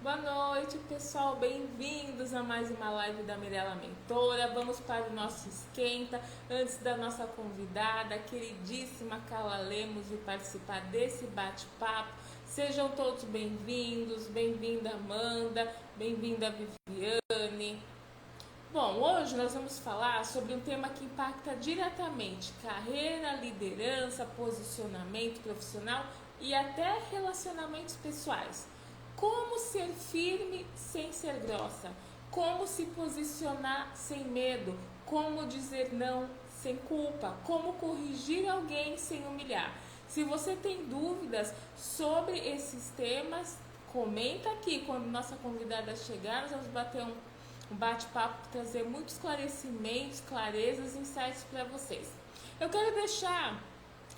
Boa noite, pessoal. Bem-vindos a mais uma live da Mirella Mentora. Vamos para o nosso esquenta antes da nossa convidada, queridíssima Carla Lemos, vir participar desse bate-papo. Sejam todos bem-vindos. Bem-vinda, Amanda. Bem-vinda, Viviane. Bom, hoje nós vamos falar sobre um tema que impacta diretamente carreira, liderança, posicionamento profissional e até relacionamentos pessoais. Como ser firme sem ser grossa? Como se posicionar sem medo? Como dizer não sem culpa? Como corrigir alguém sem humilhar? Se você tem dúvidas sobre esses temas, comenta aqui. Quando nossa convidada chegar, nós vamos bater um bate-papo, trazer muitos esclarecimentos, clarezas e insights para vocês. Eu quero deixar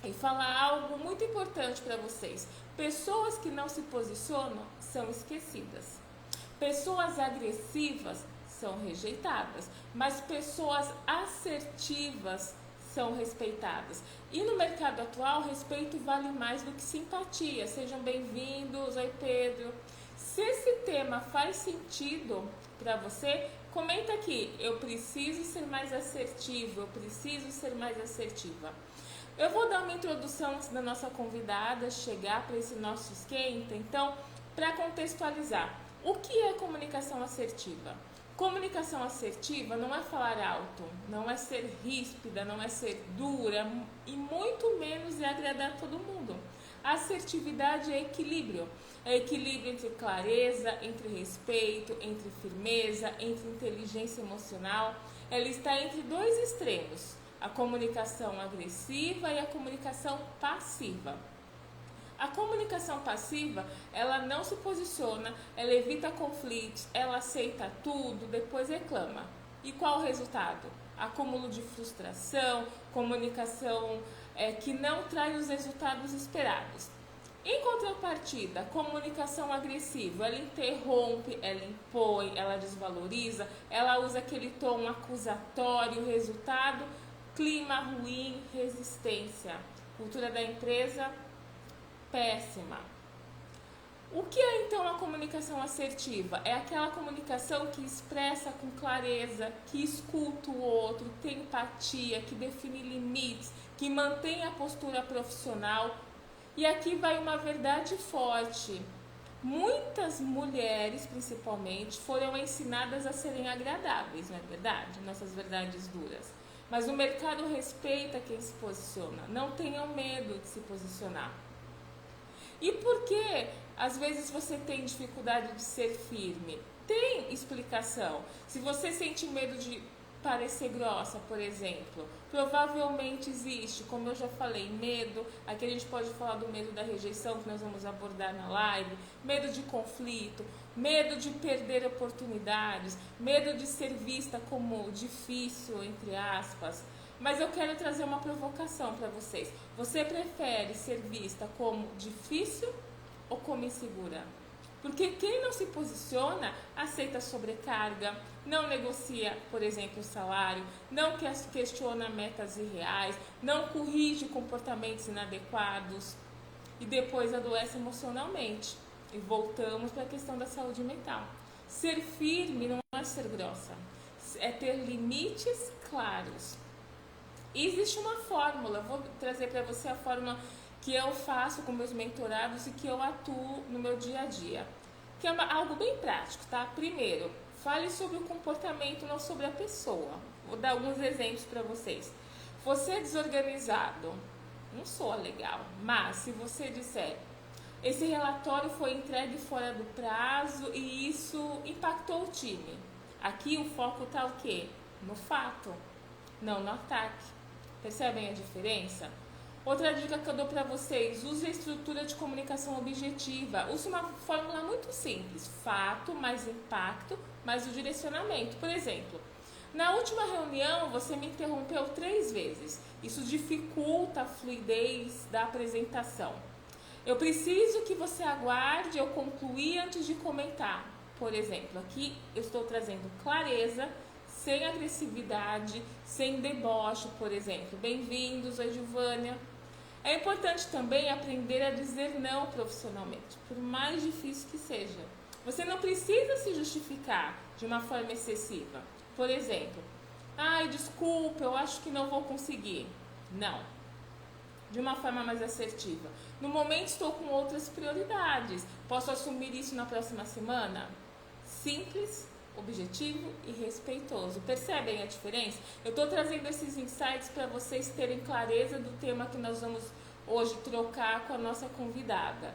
e falar algo muito importante para vocês. Pessoas que não se posicionam são esquecidas. Pessoas agressivas são rejeitadas, mas pessoas assertivas são respeitadas. E no mercado atual, respeito vale mais do que simpatia. Sejam bem-vindos. Oi, Pedro. Se esse tema faz sentido para você, comenta aqui. Eu preciso ser mais assertivo, eu preciso ser mais assertiva. Eu vou dar uma introdução antes da nossa convidada chegar para esse nosso esquenta. Então, para contextualizar, o que é comunicação assertiva? Comunicação assertiva não é falar alto, não é ser ríspida, não é ser dura e muito menos é agradar todo mundo. A assertividade é equilíbrio entre clareza, entre respeito, entre firmeza, entre inteligência emocional. Ela está entre dois extremos, a comunicação agressiva e a comunicação passiva. A comunicação passiva, ela não se posiciona, ela evita conflitos, ela aceita tudo, depois reclama. E qual o resultado? Acúmulo de frustração, comunicação que não traz os resultados esperados. Em contrapartida, a comunicação agressiva, ela interrompe, ela impõe, ela desvaloriza, ela usa aquele tom acusatório, resultado, clima ruim, resistência. Cultura da empresa, péssima. O que é então a comunicação assertiva? É aquela comunicação que expressa com clareza, que escuta o outro, que tem empatia, que define limites, que mantém a postura profissional. E aqui vai uma verdade forte. Muitas mulheres, principalmente, foram ensinadas a serem agradáveis, não é verdade? Nossas verdades duras. Mas o mercado respeita quem se posiciona. Não tenham medo de se posicionar. E por que às vezes você tem dificuldade de ser firme? Tem explicação. Se você sente medo de parecer grossa, por exemplo, provavelmente existe, como eu já falei, medo. Aqui a gente pode falar do medo da rejeição, que nós vamos abordar na live, medo de conflito, medo de perder oportunidades, medo de ser vista como difícil, entre aspas. Mas eu quero trazer uma provocação para vocês. Você prefere ser vista como difícil ou como insegura? Porque quem não se posiciona aceita sobrecarga, não negocia, por exemplo, o salário, não questiona metas irreais, não corrige comportamentos inadequados e depois adoece emocionalmente. E voltamos para a questão da saúde mental. Ser firme não é ser grossa, é ter limites claros. E existe uma fórmula, vou trazer para você a fórmula que eu faço com meus mentorados e que eu atuo no meu dia a dia. Que é algo bem prático, tá? Primeiro, fale sobre o comportamento, não sobre a pessoa. Vou dar alguns exemplos para vocês. Você é desorganizado, não soa legal, mas se você disser, esse relatório foi entregue fora do prazo e isso impactou o time. Aqui o foco tá o quê? No fato, não no ataque. Percebem a diferença? Outra dica que eu dou para vocês, use a estrutura de comunicação objetiva. Use uma fórmula muito simples, fato mais impacto mais o direcionamento. Por exemplo, na última reunião você me interrompeu 3 vezes. Isso dificulta a fluidez da apresentação. Eu preciso que você aguarde eu concluir antes de comentar. Por exemplo, aqui eu estou trazendo clareza, sem agressividade, sem deboche, por exemplo. Bem-vindos, oi Giovânia. É importante também aprender a dizer não profissionalmente, por mais difícil que seja. Você não precisa se justificar de uma forma excessiva. Por exemplo, ai, desculpa, eu acho que não vou conseguir. Não. De uma forma mais assertiva. No momento estou com outras prioridades. Posso assumir isso na próxima semana? Simples, objetivo e respeitoso. Percebem a diferença? Eu estou trazendo esses insights para vocês terem clareza do tema que nós vamos hoje trocar com a nossa convidada.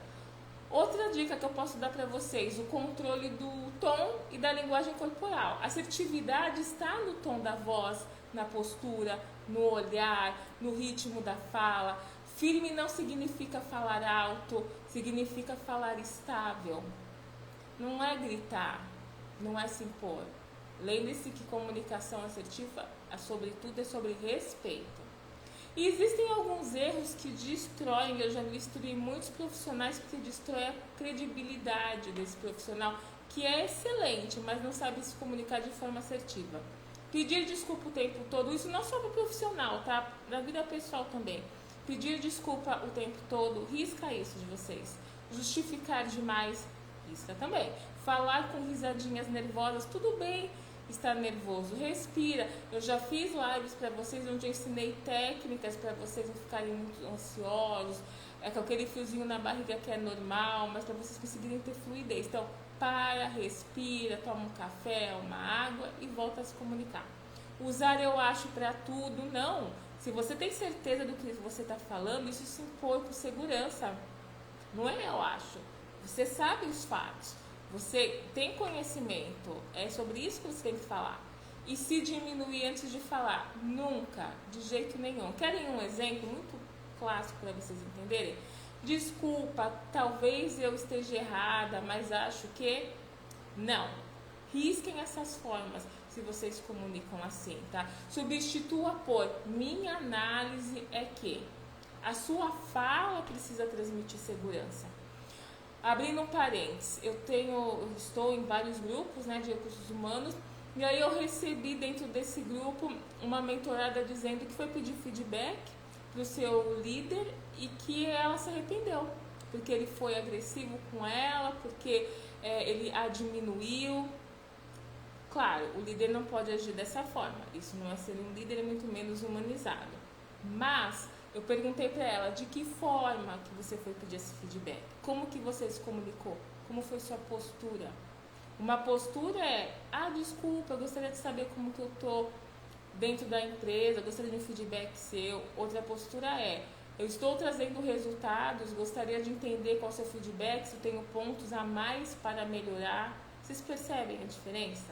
Outra dica que eu posso dar para vocês, o controle do tom e da linguagem corporal. A assertividade está no tom da voz, na postura, no olhar, no ritmo da fala. Firme não significa falar alto, significa falar estável. Não é gritar, não é se impor. Lembre-se que comunicação assertiva, sobretudo, é sobre respeito. E existem alguns erros que destroem, eu já instruí muitos profissionais porque destrói a credibilidade desse profissional, que é excelente, mas não sabe se comunicar de forma assertiva. Pedir desculpa o tempo todo, isso não só para o profissional, tá? Na vida pessoal também. Pedir desculpa o tempo todo, risca isso de vocês. Justificar demais, risca também. Falar com risadinhas nervosas, tudo bem estar nervoso, respira. Eu já fiz lives para vocês onde eu ensinei técnicas para vocês não ficarem muito ansiosos, com aquele fiozinho na barriga que é normal, mas para vocês conseguirem ter fluidez. Então, para, respira, toma um café, uma água e volta a se comunicar. Usar eu acho para tudo, não. Se você tem certeza do que você está falando, isso se impõe com segurança. Não é eu acho. Você sabe os fatos. Você tem conhecimento, é sobre isso que você tem que falar. E se diminuir antes de falar? Nunca, de jeito nenhum. Querem um exemplo muito clássico para vocês entenderem? Desculpa, talvez eu esteja errada, mas acho que... Não. Risquem essas formas se vocês comunicam assim, tá? Substitua por minha análise é que a sua fala precisa transmitir segurança. Abrindo um parênteses, eu estou em vários grupos, né, de recursos humanos, e aí eu recebi dentro desse grupo uma mentorada dizendo que foi pedir feedback para o seu líder e que ela se arrependeu, porque ele foi agressivo com ela, porque ele a diminuiu. Claro, o líder não pode agir dessa forma, isso não é ser um líder, é muito menos humanizado. Mas eu perguntei para ela de que forma que você foi pedir esse feedback, como que você se comunicou, como foi sua postura. Uma postura é, desculpa, eu gostaria de saber como que eu tô dentro da empresa, eu gostaria de um feedback seu. Outra postura é, eu estou trazendo resultados, gostaria de entender qual é o seu feedback, se eu tenho pontos a mais para melhorar. Vocês percebem a diferença?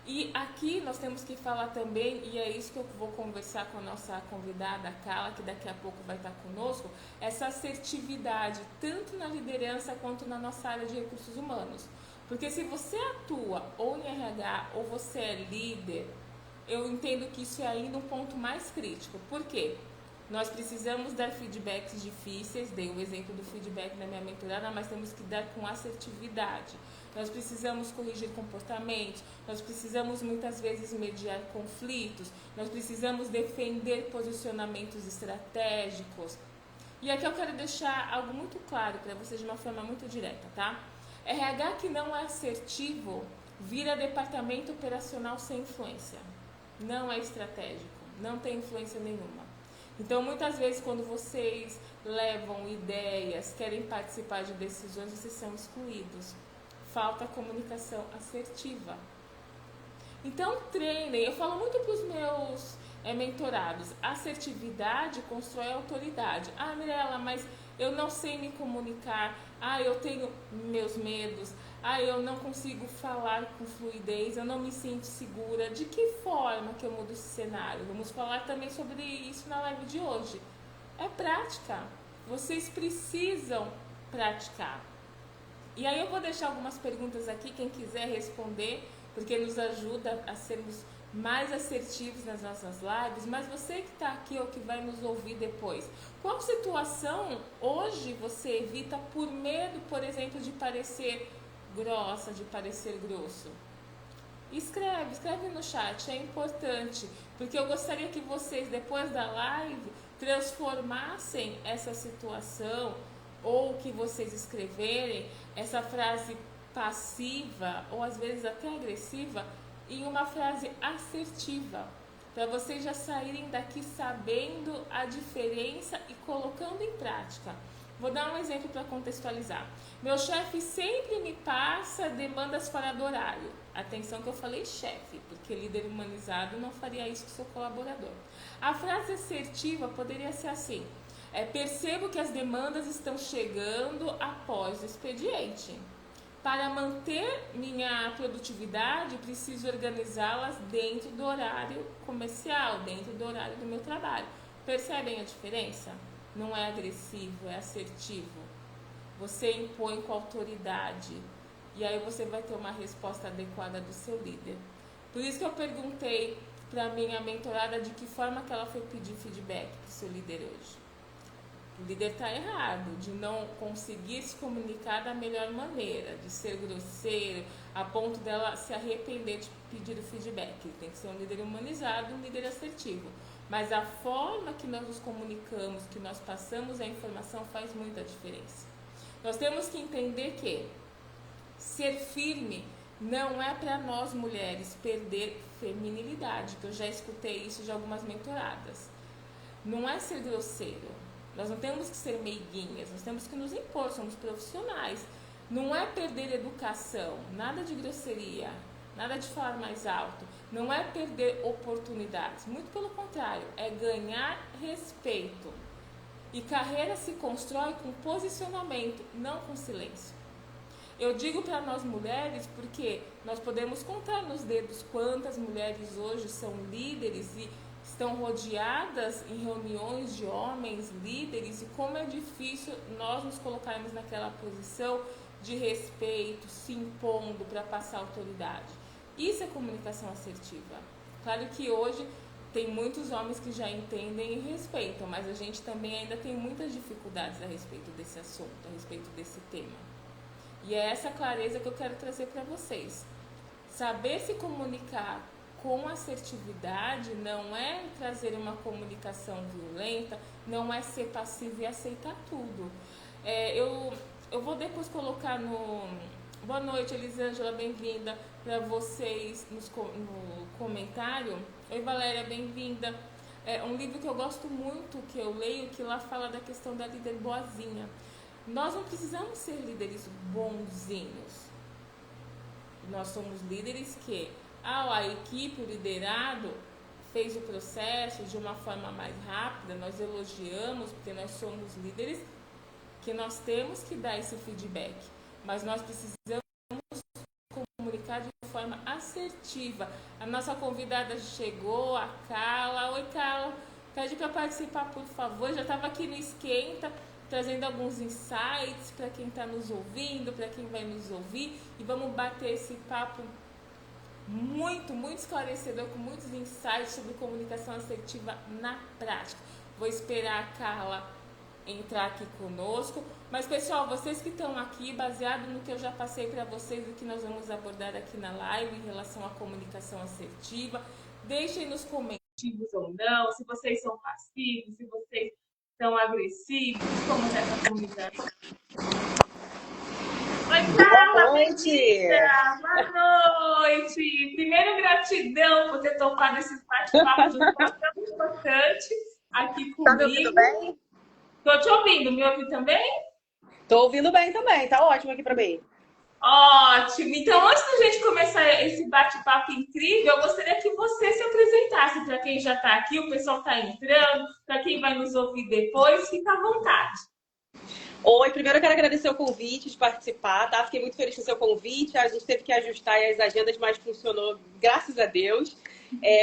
E aqui nós temos que falar também, e é isso que eu vou conversar com a nossa convidada, a Carla, que daqui a pouco vai estar conosco, essa assertividade, tanto na liderança quanto na nossa área de recursos humanos. Porque se você atua ou em RH ou você é líder, eu entendo que isso é ainda um ponto mais crítico. Por quê? Nós precisamos dar feedbacks difíceis, dei o exemplo do feedback na minha mentorada, mas temos que dar com assertividade. Nós precisamos corrigir comportamentos, nós precisamos muitas vezes mediar conflitos, nós precisamos defender posicionamentos estratégicos. E aqui eu quero deixar algo muito claro para vocês de uma forma muito direta, tá? RH que não é assertivo vira departamento operacional sem influência. Não é estratégico, não tem influência nenhuma. Então, muitas vezes, quando vocês levam ideias, querem participar de decisões, vocês são excluídos. Falta comunicação assertiva. Então, treinem. Eu falo muito para os meus mentorados. Assertividade constrói autoridade. Mirela, mas eu não sei me comunicar. Eu tenho meus medos. Eu não consigo falar com fluidez. Eu não me sinto segura. De que forma que eu mudo esse cenário? Vamos falar também sobre isso na live de hoje. É prática. Vocês precisam praticar. E aí eu vou deixar algumas perguntas aqui, quem quiser responder, porque nos ajuda a sermos mais assertivos nas nossas lives. Mas você que está aqui ou que vai nos ouvir depois, qual situação hoje você evita por medo, por exemplo, de parecer grossa, de parecer grosso? Escreve no chat, é importante, porque eu gostaria que vocês, depois da live, transformassem essa situação ou que vocês escreverem essa frase passiva ou às vezes até agressiva em uma frase assertiva, para vocês já saírem daqui sabendo a diferença e colocando em prática. Vou dar um exemplo para contextualizar. Meu chefe sempre me passa demandas fora do horário. Atenção que eu falei chefe, porque líder humanizado não faria isso com seu colaborador. A frase assertiva poderia ser assim: percebo que as demandas estão chegando após o expediente. Para manter minha produtividade, preciso organizá-las dentro do horário comercial, dentro do horário do meu trabalho. Percebem a diferença? Não é agressivo, é assertivo. Você impõe com autoridade e aí você vai ter uma resposta adequada do seu líder. Por isso que eu perguntei para minha mentorada de que forma que ela foi pedir feedback para o seu líder hoje. O líder está errado, de não conseguir se comunicar da melhor maneira, de ser grosseiro, a ponto dela se arrepender de pedir o feedback. Ele tem que ser um líder humanizado, um líder assertivo. Mas a forma que nós nos comunicamos, que nós passamos a informação faz muita diferença. Nós temos que entender que ser firme não é para nós mulheres perder feminilidade, que eu já escutei isso de algumas mentoradas. Não é ser grosseiro. Nós não temos que ser meiguinhas, nós temos que nos impor, somos profissionais. Não é perder educação, nada de grosseria, nada de falar mais alto. Não é perder oportunidades, muito pelo contrário, é ganhar respeito. E carreira se constrói com posicionamento, não com silêncio. Eu digo para nós mulheres porque nós podemos contar nos dedos quantas mulheres hoje são líderes e estão rodeadas em reuniões de homens líderes, e como é difícil nós nos colocarmos naquela posição de respeito, se impondo para passar autoridade. Isso é comunicação assertiva. Claro que hoje tem muitos homens que já entendem e respeitam, mas a gente também ainda tem muitas dificuldades a respeito desse assunto, a respeito desse tema. E é essa clareza que eu quero trazer para vocês. Saber se comunicar com assertividade não é trazer uma comunicação violenta, não é ser passivo e aceitar tudo. Eu vou depois colocar no... Boa noite, Elisângela, bem-vinda para vocês no comentário. Oi, Valéria, bem-vinda. É um livro que eu gosto muito, que eu leio, que lá fala da questão da líder boazinha. Nós não precisamos ser líderes bonzinhos. Nós somos líderes que a equipe, o liderado, fez o processo de uma forma mais rápida, nós elogiamos, porque nós somos líderes, que nós temos que dar esse feedback. Mas nós precisamos comunicar de forma assertiva. A nossa convidada chegou, a Carla. Oi, Carla. Pede para participar, por favor. Já estava aqui no Esquenta, trazendo alguns insights para quem está nos ouvindo, para quem vai nos ouvir. E vamos bater esse papo muito esclarecedor, com muitos insights sobre comunicação assertiva na prática. Vou esperar a Carla entrar aqui conosco. Mas, pessoal, vocês que estão aqui, baseado no que eu já passei para vocês, do que nós vamos abordar aqui na live em relação à comunicação assertiva, deixem nos comentários ou não, se vocês são passivos, se vocês são agressivos, como é essa comunicação. Oi, Carla, bem-vinda! Boa noite! Primeiro, gratidão por ter topado esse bate-papo de forma tão importante aqui comigo. Tá me ouvindo bem? Tô te ouvindo, me ouve também? Tô ouvindo bem também, tá ótimo aqui pra mim. Ótimo! Então, antes da gente começar esse bate-papo incrível, eu gostaria que você se apresentasse para quem já está aqui, o pessoal está entrando, para quem vai nos ouvir depois, fica à vontade. Oi, primeiro eu quero agradecer o convite de participar, tá? Fiquei muito feliz com o seu convite, a gente teve que ajustar as agendas, mas funcionou, graças a Deus.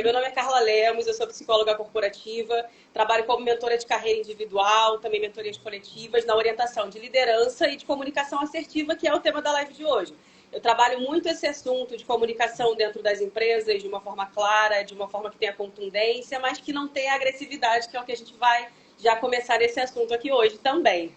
Meu nome é Carla Lemos, eu sou psicóloga corporativa, trabalho como mentora de carreira individual, também mentorias coletivas, na orientação de liderança e de comunicação assertiva, que é o tema da live de hoje. Eu trabalho muito esse assunto de comunicação dentro das empresas, de uma forma clara, de uma forma que tenha contundência, mas que não tenha agressividade, que é o que a gente vai já começar esse assunto aqui hoje também.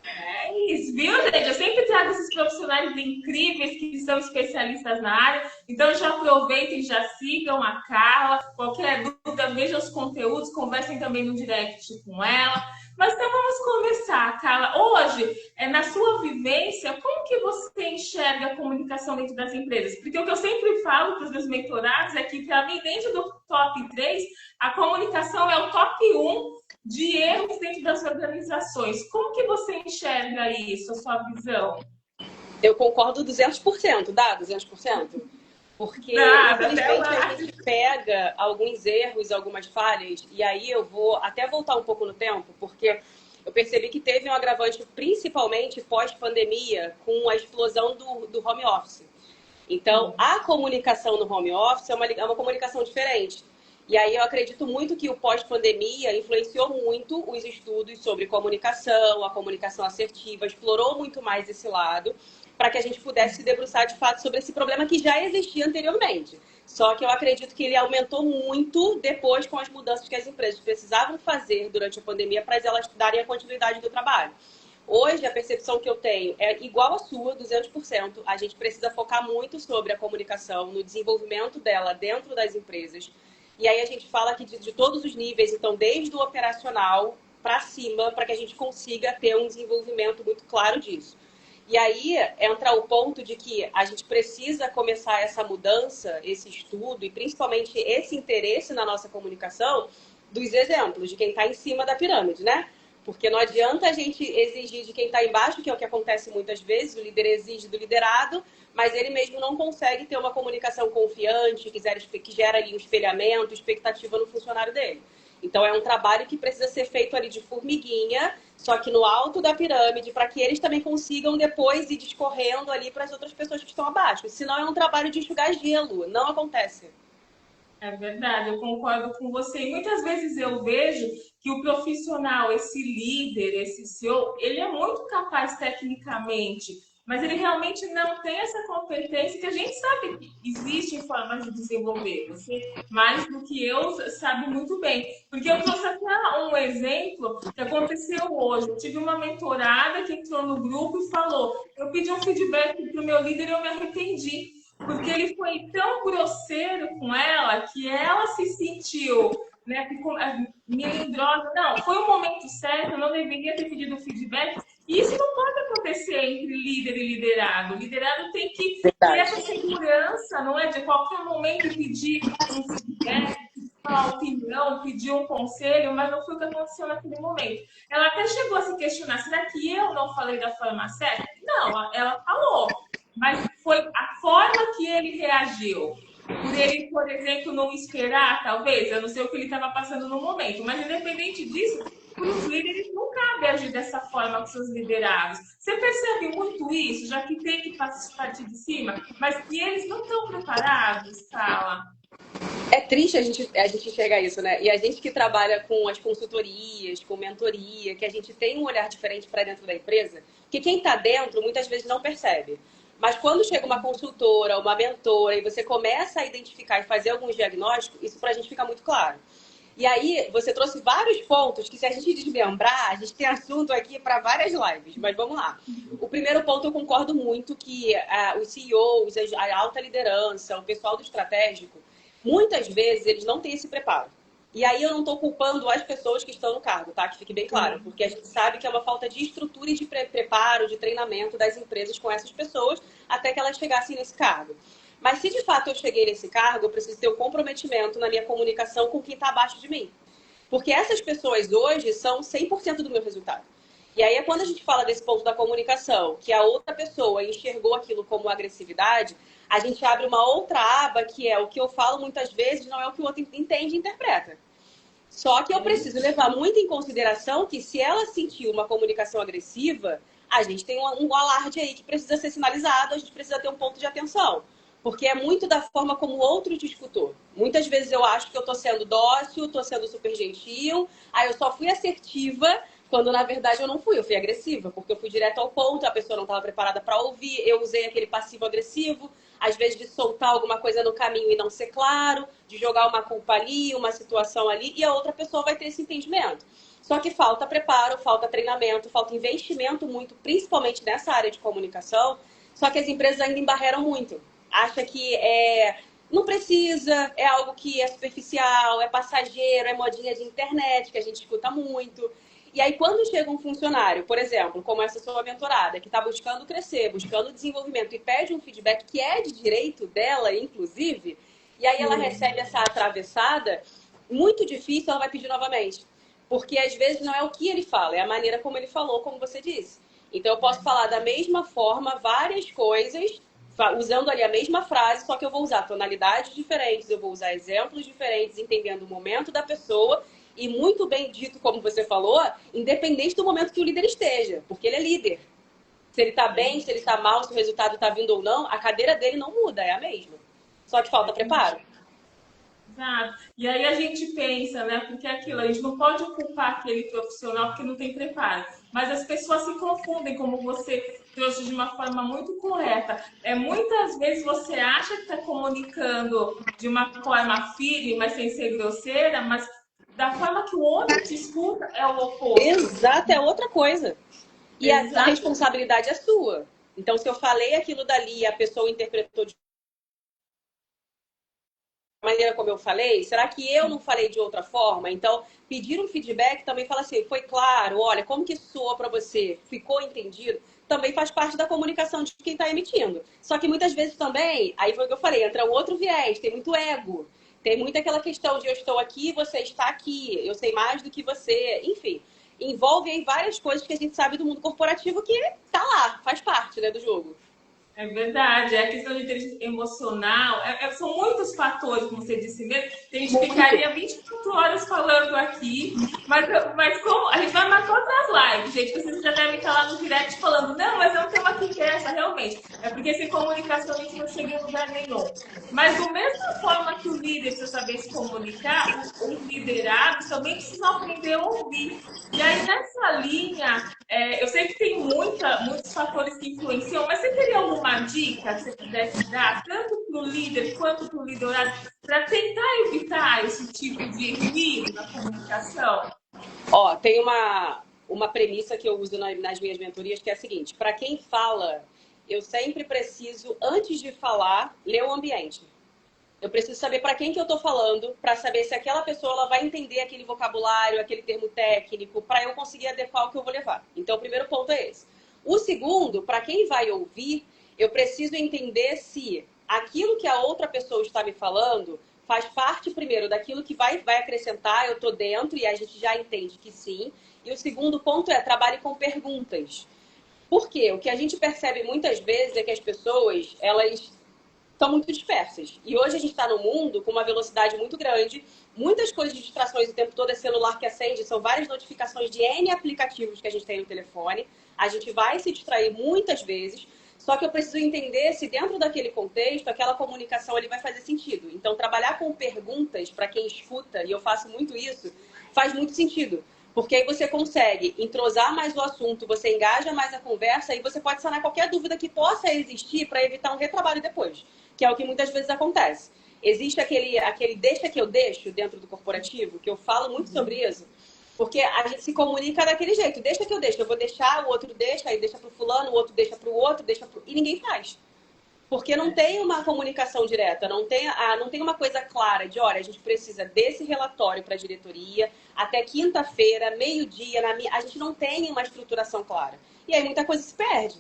É isso, viu, gente? Eu sempre trago esses profissionais incríveis que são especialistas na área. Então, já aproveitem, já sigam a Carla. Qualquer dúvida, vejam os conteúdos, conversem também no direct com ela. Mas então vamos começar, Carla. Ou hoje, na sua vivência, como que você enxerga a comunicação dentro das empresas? Porque o que eu sempre falo para os meus mentorados é que, para mim, dentro do top 3, a comunicação é o top 1 de erros dentro das organizações. Como que você enxerga isso, a sua visão? Eu concordo 200%, dá 200%? Porque, Nada, até infelizmente, lá. a gente pega alguns erros, algumas falhas, e aí eu vou até voltar um pouco no tempo, porque eu percebi que teve um agravante, principalmente pós-pandemia, com a explosão do home office. Então, a comunicação no home office é uma comunicação diferente. E aí eu acredito muito que o pós-pandemia influenciou muito os estudos sobre comunicação, a comunicação assertiva, explorou muito mais esse lado, para que a gente pudesse se debruçar de fato sobre esse problema que já existia anteriormente. Só que eu acredito que ele aumentou muito depois com as mudanças que as empresas precisavam fazer durante a pandemia para elas darem a continuidade do trabalho. Hoje, a percepção que eu tenho é igual à sua, 200%. A gente precisa focar muito sobre a comunicação, no desenvolvimento dela dentro das empresas. E aí a gente fala aqui de todos os níveis, então desde o operacional para cima, para que a gente consiga ter um desenvolvimento muito claro disso. E aí entra o ponto de que a gente precisa começar essa mudança, esse estudo e principalmente esse interesse na nossa comunicação dos exemplos, de quem está em cima da pirâmide, né? Porque não adianta a gente exigir de quem está embaixo, que é o que acontece muitas vezes, o líder exige do liderado, mas ele mesmo não consegue ter uma comunicação confiante, que gera ali um espelhamento, expectativa no funcionário dele. Então é um trabalho que precisa ser feito ali de formiguinha, só que no alto da pirâmide, para que eles também consigam depois ir discorrendo ali para as outras pessoas que estão abaixo. Senão é um trabalho de enxugar gelo, não acontece. É verdade, eu concordo com você. E muitas vezes eu vejo que o profissional, esse líder, esse CEO, ele é muito capaz tecnicamente, mas ele realmente não tem essa competência que a gente sabe que existem formas de desenvolver. Você, mais do que eu, sabe muito bem. Porque eu trouxe até um exemplo que aconteceu hoje. Eu tive uma mentorada que entrou no grupo e falou: eu pedi um feedback para o meu líder e eu me arrependi. Porque ele foi tão grosseiro com ela que ela se sentiu, né, melindrosa. Não, foi o momento certo, eu não deveria ter pedido feedback. E isso não pode acontecer entre líder e liderado. O liderado tem que ter Verdade. essa segurança, não é? De qualquer momento pedir um feedback, uma opinião, pedir um conselho, mas não foi o que aconteceu naquele momento. Ela até chegou a se questionar: será que eu não falei da forma certa? Não, ela falou. Mas foi a forma que ele reagiu. Por ele, por exemplo, não esperar, talvez, eu não sei o que ele estava passando no momento, mas independente disso, para os líderes não cabe agir dessa forma com seus liderados. Você percebe muito isso, já que tem que partir de cima, mas que eles não estão preparados, Carla? É triste a gente enxergar isso, né? E a gente que trabalha com as consultorias, com mentoria, que a gente tem um olhar diferente para dentro da empresa, que quem está dentro muitas vezes não percebe. Mas quando chega uma consultora, uma mentora, e você começa a identificar e fazer alguns diagnósticos, isso para a gente fica muito claro. E aí, você trouxe vários pontos que, se a gente desmembrar, a gente tem assunto aqui para várias lives, mas vamos lá. O primeiro ponto, eu concordo muito que os CEOs, a alta liderança, o pessoal do estratégico, muitas vezes eles não têm esse preparo. E aí eu não estou culpando as pessoas que estão no cargo, tá? Que fique bem claro, porque a gente sabe que é uma falta de estrutura e de preparo, de treinamento das empresas com essas pessoas até que elas chegassem nesse cargo. Mas se de fato eu cheguei nesse cargo, eu preciso ter um comprometimento na minha comunicação com quem está abaixo de mim. Porque essas pessoas hoje são 100% do meu resultado. E aí é quando a gente fala desse ponto da comunicação, que a outra pessoa enxergou aquilo como agressividade, a gente abre uma outra aba que é o que eu falo muitas vezes não é o que o outro entende e interpreta. Só que eu preciso levar muito em consideração que se ela sentir uma comunicação agressiva, a gente tem um alarde aí que precisa ser sinalizado, a gente precisa ter um ponto de atenção. Porque é muito da forma como o outro te escutou. Muitas vezes eu acho que eu tô sendo dócil, tô sendo super gentil, aí eu só fui assertiva, quando na verdade eu não fui, eu fui agressiva, porque eu fui direto ao ponto, a pessoa não estava preparada para ouvir, eu usei aquele passivo-agressivo, às vezes de soltar alguma coisa no caminho e não ser claro, de jogar uma culpa ali, uma situação ali, e a outra pessoa vai ter esse entendimento. Só que falta preparo, falta treinamento, falta investimento muito, principalmente nessa área de comunicação, só que as empresas ainda embarreram muito. Acha que não precisa, é algo que é superficial, é passageiro, é modinha de internet, que a gente escuta muito. E aí, quando chega um funcionário, por exemplo, como essa sua mentorada, que está buscando crescer, buscando desenvolvimento e pede um feedback que é de direito dela, inclusive, e aí ela recebe essa atravessada, muito difícil ela vai pedir novamente. Porque às vezes não é o que ele fala, é a maneira como ele falou, como você disse. Então eu posso falar da mesma forma várias coisas, usando ali a mesma frase, só que eu vou usar tonalidades diferentes, eu vou usar exemplos diferentes, entendendo o momento da pessoa e muito bem dito, como você falou, independente do momento que o líder esteja, porque ele é líder. Se ele tá bem, se ele tá mal, se o resultado tá vindo ou não, a cadeira dele não muda, é a mesma. Só que falta preparo. Exato. E aí a gente pensa, né? Porque é aquilo, a gente não pode culpar aquele profissional porque não tem preparo. Mas as pessoas se confundem, como você trouxe de uma forma muito correta. Muitas vezes você acha que está comunicando de uma forma firme, mas sem ser grosseira, mas da forma que o outro te escuta é o oposto. Exato, é outra coisa. E a responsabilidade é sua. Então, se eu falei aquilo dali e a pessoa interpretou de maneira como eu falei, será que eu não falei de outra forma? Então, pedir um feedback também fala assim, foi claro, olha, como que soou para você? Ficou entendido? Também faz parte da comunicação de quem está emitindo. Só que muitas vezes também, aí foi o que eu falei, entra um outro viés, tem muito ego. Tem muito aquela questão de eu estou aqui, você está aqui, eu sei mais do que você, enfim. Envolve aí várias coisas que a gente sabe do mundo corporativo que tá lá, faz parte, né, do jogo. É verdade, é a questão de inteligência emocional, são muitos fatores, como você disse mesmo, a gente ficaria 24 horas falando aqui, mas como a gente vai marcar outras lives, gente, vocês já devem estar lá no direct falando, não, mas é um tema que interessa realmente, é porque sem comunicação a gente não chega em lugar nenhum. Mas da mesma forma que o líder precisa saber se comunicar, os liderados também precisam aprender a ouvir. E aí, nessa linha, eu sei que tem muitos fatores que influenciam, mas você teria alguma dica que você pudesse dar, tanto para o líder quanto para o liderado, para tentar evitar esse tipo de ruído na comunicação? Ó, tem uma premissa que eu uso nas minhas mentorias, que é a seguinte: para quem fala, eu sempre preciso, antes de falar, ler o ambiente. Eu preciso saber para quem que eu estou falando, para saber se aquela pessoa ela vai entender aquele vocabulário, aquele termo técnico, para eu conseguir adequar o que eu vou levar. Então, o primeiro ponto é esse. O segundo, para quem vai ouvir, eu preciso entender se aquilo que a outra pessoa está me falando faz parte, primeiro, daquilo que vai acrescentar, eu estou dentro e a gente já entende que sim. E o segundo ponto é trabalhe com perguntas. Por quê? O que a gente percebe muitas vezes é que as pessoas, elas estão muito dispersas. E hoje a gente está no mundo com uma velocidade muito grande, muitas coisas de distrações o tempo todo, é celular que acende, são várias notificações de N aplicativos que a gente tem no telefone. A gente vai se distrair muitas vezes, só que eu preciso entender se dentro daquele contexto, aquela comunicação ali vai fazer sentido. Então, trabalhar com perguntas para quem escuta, e eu faço muito isso, faz muito sentido. Porque aí você consegue entrosar mais o assunto, você engaja mais a conversa e você pode sanar qualquer dúvida que possa existir para evitar um retrabalho depois, que é o que muitas vezes acontece. Existe aquele deixa que eu deixo dentro do corporativo, que eu falo muito sobre isso, porque a gente se comunica daquele jeito, deixa que eu vou deixar, o outro deixa, aí deixa pro fulano, o outro deixa pro outro, e ninguém faz. Porque não tem uma comunicação direta, não tem uma coisa clara de, olha, a gente precisa desse relatório para a diretoria, até quinta-feira, meio-dia, a gente não tem uma estruturação clara. E aí muita coisa se perde.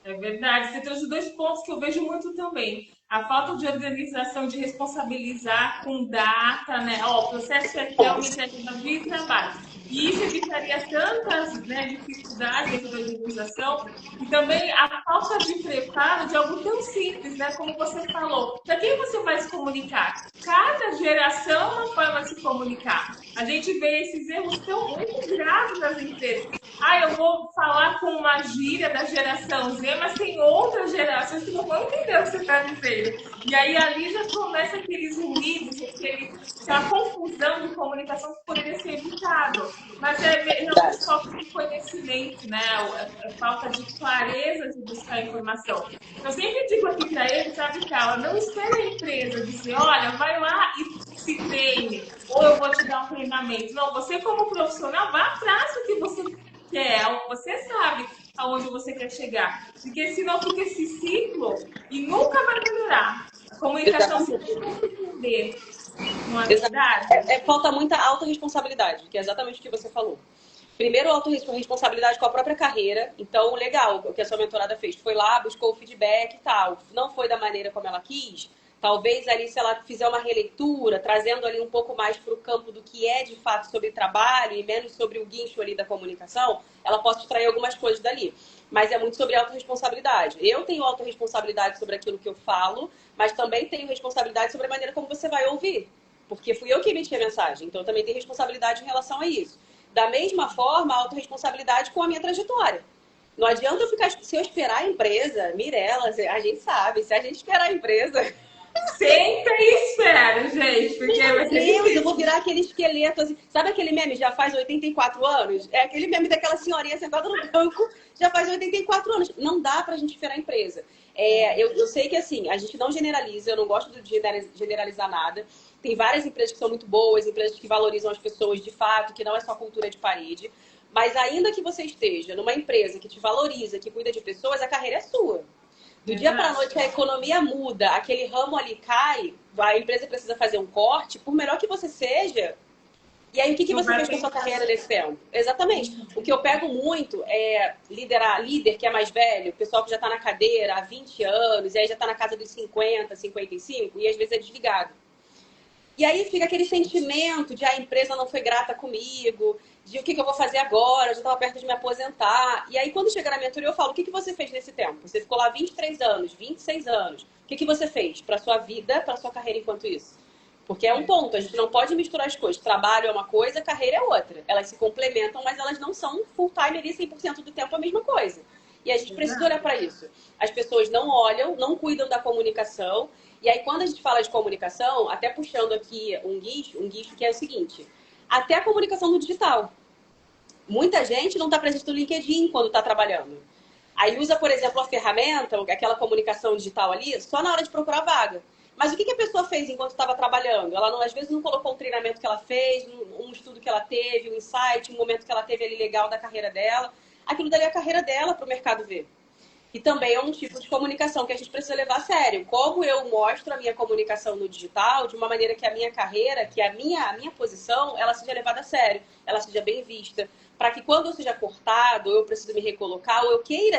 É verdade, você trouxe dois pontos que eu vejo muito também. A falta de organização, de responsabilizar com data, né? Ó, o processo é até uma iniciativa de trabalho. E isso evitaria tantas, né, dificuldades dentro da organização e também a falta de preparo de algo tão simples, né? Como você falou. Para quem você vai se comunicar? Cada geração é uma forma de se comunicar. A gente vê esses erros tão muito graves nas empresas. Eu vou falar com uma gíria da geração Z, mas tem outras gerações que não vão entender o que você está dizendo. E aí ali já começa aqueles ruídos, aquela confusão de comunicação que poderia ser evitado. Mas é realmente falta de conhecimento, né? É falta de clareza de buscar informação. Eu sempre digo aqui para ele, sabe, Carla, não espere a empresa dizer, olha, vai lá e se treine, ou eu vou te dar um treinamento. Não, você como profissional, vá atrás do que você quer, você sabe aonde você quer chegar. Porque senão fica esse ciclo e nunca vai melhorar. A comunicação sempre vai se perder. Não é verdade? Falta muita autorresponsabilidade, que é exatamente o que você falou. Primeiro, autorresponsabilidade com a própria carreira. Então, legal, o que a sua mentorada fez. Foi lá, buscou o feedback e tal. Não foi da maneira como ela quis. Talvez ali, se ela fizer uma releitura, trazendo ali um pouco mais para o campo do que é de fato sobre trabalho e menos sobre o guincho ali da comunicação, ela possa extrair algumas coisas dali. Mas é muito sobre autorresponsabilidade. Eu tenho autorresponsabilidade sobre aquilo que eu falo, mas também tenho responsabilidade sobre a maneira como você vai ouvir. Porque fui eu que emiti a mensagem, então eu também tenho responsabilidade em relação a isso. Da mesma forma, a autorresponsabilidade com a minha trajetória. Não adianta eu ficar... Se eu esperar a empresa, Mirella, a gente sabe, se a gente esperar a empresa... Senta e espera, gente, porque vai ser Deus, difícil. eu vou virar aquele esqueleto assim. Sabe aquele meme, já faz 84 anos? É aquele meme daquela senhorinha sentada no banco, já faz 84 anos. Não dá pra gente esperar a empresa. Eu sei que assim, a gente não generaliza, eu não gosto de generalizar nada. Tem várias empresas que são muito boas, empresas que valorizam as pessoas de fato, que não é só cultura de parede. Mas ainda que você esteja numa empresa que te valoriza, que cuida de pessoas, a carreira é sua. Do dia para a noite a economia muda, aquele ramo ali cai, a empresa precisa fazer um corte, por melhor que você seja. E aí, o que você fez com a sua carreira nesse tempo? Exatamente. O que eu pego muito é líder que é mais velho, pessoal que já está na cadeira há 20 anos, e aí já está na casa dos 50, 55, e às vezes é desligado. E aí fica aquele sentimento de a empresa não foi grata comigo, de o que eu vou fazer agora, eu já estava perto de me aposentar. E aí quando chega na mentoria eu falo, o que você fez nesse tempo? Você ficou lá 23 anos, 26 anos. O que você fez para sua vida, para sua carreira enquanto isso? Porque é um ponto, a gente não pode misturar as coisas. Trabalho é uma coisa, carreira é outra. Elas se complementam, mas elas não são full time ali 100% do tempo a mesma coisa. E a gente precisa olhar para isso. As pessoas não olham, não cuidam da comunicação. E aí, quando a gente fala de comunicação, até puxando aqui um guincho que é o seguinte: até a comunicação no digital. Muita gente não está presente no LinkedIn quando está trabalhando. Aí usa, por exemplo, a ferramenta, aquela comunicação digital ali, só na hora de procurar vaga. Mas o que a pessoa fez enquanto estava trabalhando? Ela, não, às vezes, não colocou um treinamento que ela fez, um estudo que ela teve, um insight, um momento que ela teve ali legal da carreira dela. Aquilo dali é a carreira dela para o mercado ver. E também é um tipo de comunicação que a gente precisa levar a sério. Como eu mostro a minha comunicação no digital de uma maneira que a minha carreira, que a minha posição, ela seja levada a sério, ela seja bem vista. Para que quando eu seja cortado, ou eu preciso me recolocar, ou eu tenho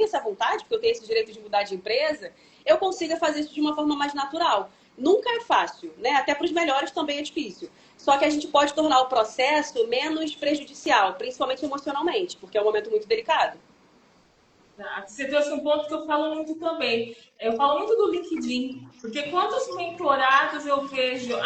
essa vontade, porque eu tenho esse direito de mudar de empresa, eu consiga fazer isso de uma forma mais natural. Nunca é fácil, né? Até para os melhores também é difícil. Só que a gente pode tornar o processo menos prejudicial, principalmente emocionalmente, porque é um momento muito delicado. Você trouxe um ponto que eu falo muito também. Eu falo muito do LinkedIn, porque quantos mentorados eu vejo,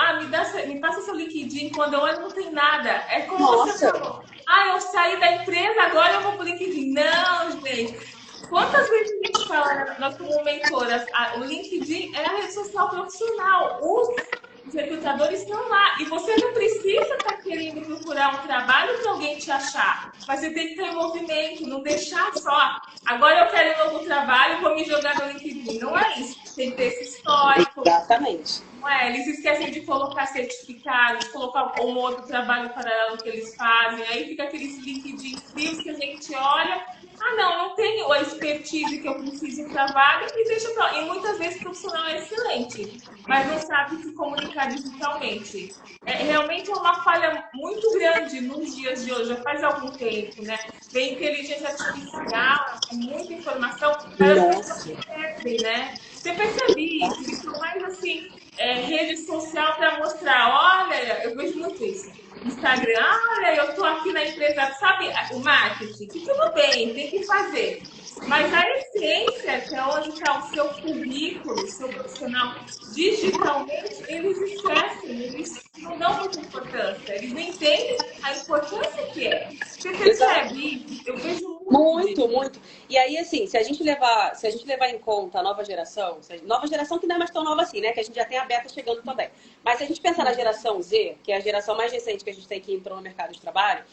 me passa seu LinkedIn, quando eu olho não tem nada. É como você falou, eu saí da empresa, agora eu vou pro LinkedIn. Não, gente. Quantas vezes a gente fala, nós como mentoras, o LinkedIn é a rede social profissional. Os recrutadores estão lá. E você não precisa estar querendo procurar um trabalho para alguém te achar. Mas você tem que ter movimento, não deixar só. Agora eu quero um novo trabalho, vou me jogar no LinkedIn. Não é isso. Tem que ter esse histórico. Exatamente. Não é? Eles esquecem de colocar certificados, colocar um outro trabalho paralelo que eles fazem. Aí fica aqueles LinkedIn frios que a gente olha. Não tenho a expertise que eu preciso para a vaga e deixa pra lá. E muitas vezes o profissional é excelente, mas não sabe se comunicar digitalmente. Realmente é uma falha muito grande nos dias de hoje, já faz algum tempo, né? Vem inteligência artificial, muita informação, mas as pessoas perdem, né? Você percebe isso? Isso é mais assim, rede social para mostrar, olha, eu vejo muito isso. Instagram, olha, eu tô aqui na empresa, sabe, o marketing, que tudo bem, tem que fazer. Mas a essência, que é onde está o seu currículo, o seu profissional, digitalmente, eles esquecem, eles não dão muita importância, eles não entendem a importância que é. Você percebe? Eu vejo muito. E aí, assim, se a gente levar em conta a nova geração que não é mais tão nova assim, né? Que a gente já tem a beta chegando também. Mas se a gente pensar na geração Z, que é a geração mais recente que a gente tem que entrou no mercado de trabalho,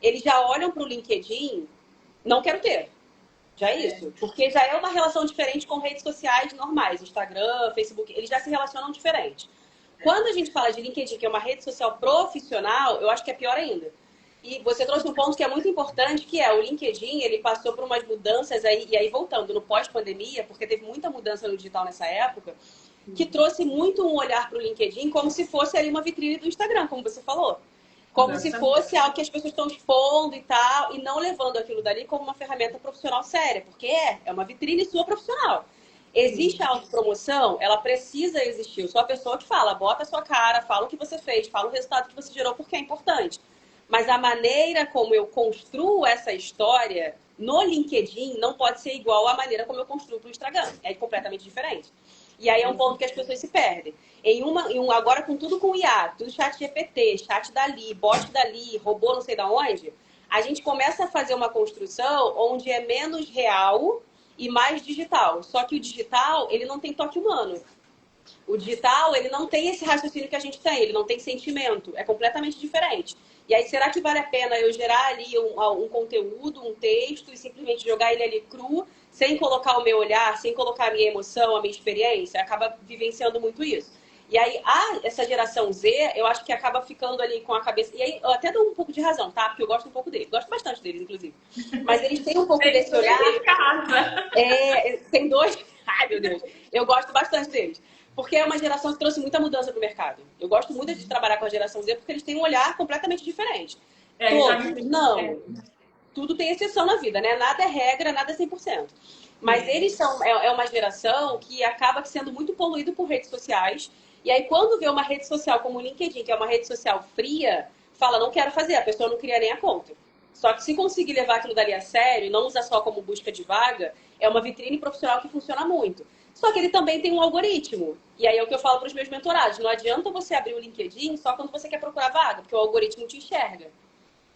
eles já olham para o LinkedIn, não quero ter. Já é isso. Porque já é uma relação diferente com redes sociais normais, Instagram, Facebook, eles já se relacionam diferente. Quando a gente fala de LinkedIn, que é uma rede social profissional, eu acho que é pior ainda. E você trouxe um ponto que é muito importante, que é o LinkedIn, ele passou por umas mudanças aí, e aí voltando no pós-pandemia, porque teve muita mudança no digital nessa época, que trouxe muito um olhar para o LinkedIn como se fosse ali uma vitrine do Instagram, como você falou. como se fosse algo que as pessoas estão expondo e tal, e não levando aquilo dali como uma ferramenta profissional séria, porque é uma vitrine sua profissional. Existe a autopromoção, ela precisa existir. Eu sou a pessoa que fala, bota a sua cara, fala o que você fez, fala o resultado que você gerou, porque é importante. Mas a maneira como eu construo essa história no LinkedIn não pode ser igual à maneira como eu construo para o Instagram. É completamente diferente. E aí é um ponto que as pessoas se perdem. Agora com tudo com IA, tudo chat GPT, chat dali, bot dali, robô não sei da onde, a gente começa a fazer uma construção onde é menos real e mais digital. Só que o digital, ele não tem toque humano. O digital, ele não tem esse raciocínio que a gente tem, ele não tem sentimento, é completamente diferente. E aí, será que vale a pena eu gerar ali um conteúdo, um texto e simplesmente jogar ele ali cru, sem colocar o meu olhar, sem colocar a minha emoção, a minha experiência? Acaba vivenciando muito isso. E aí, essa geração Z, eu acho que acaba ficando ali com a cabeça... E aí, eu até dou um pouco de razão, tá? Porque eu gosto um pouco deles. Gosto bastante deles, inclusive. Mas eles têm um pouco desse olhar... Tem dois... Ai, meu Deus. Eu gosto bastante deles. Porque é uma geração que trouxe muita mudança pro mercado. Eu gosto muito de trabalhar com a geração Z porque eles têm um olhar completamente diferente. Todos, não. Tudo tem exceção na vida, né? Nada é regra, nada é 100%. Mas eles são... É uma geração que acaba sendo muito poluído por redes sociais. E aí, quando vê uma rede social como o LinkedIn, que é uma rede social fria, fala, não quero fazer. A pessoa não cria nem a conta. Só que se conseguir levar aquilo dali a sério e não usar só como busca de vaga, é uma vitrine profissional que funciona muito. Só que ele também tem um algoritmo. E aí é o que eu falo para os meus mentorados. Não adianta você abrir o LinkedIn só quando você quer procurar vaga, porque o algoritmo te enxerga.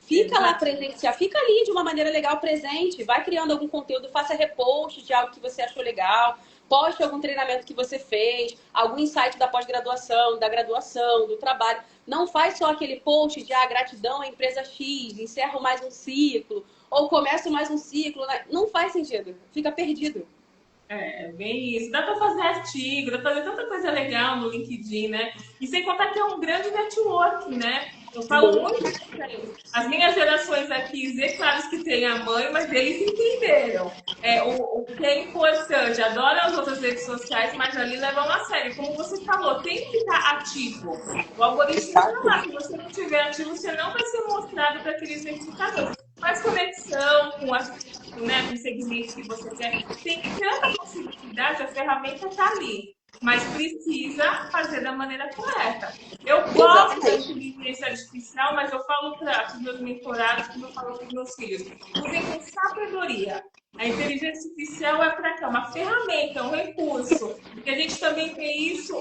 Fica lá presencial, fica ali de uma maneira legal presente, vai criando algum conteúdo, faça repost de algo que você achou legal, poste algum treinamento que você fez, algum insight da pós-graduação, da graduação, do trabalho. Não faz só aquele post de gratidão à empresa X, encerro mais um ciclo, ou começo mais um ciclo. Né? Não faz sentido, fica perdido. É, bem isso. Dá para fazer artigo, dá para fazer tanta coisa legal no LinkedIn, né? E sem contar que é um grande networking, né? Eu falo muito isso. As minhas gerações aqui, Z, claro que tem a mãe, mas eles entenderam. O que é importante, adoram as outras redes sociais, mas ali levam a sério. Como você falou, tem que estar ativo. O algoritmo está lá. Se você não estiver ativo, você não vai ser mostrado para aqueles verificadores. Faz conexão com com o segmento que você quer. Tem tanta possibilidade, a ferramenta está ali. Mas precisa fazer da maneira correta. Eu gosto da inteligência artificial, mas eu falo para os meus mentorados, como eu falo para os meus filhos, usem com sabedoria. A inteligência artificial é para cá, uma ferramenta, um recurso. Porque a gente também tem isso,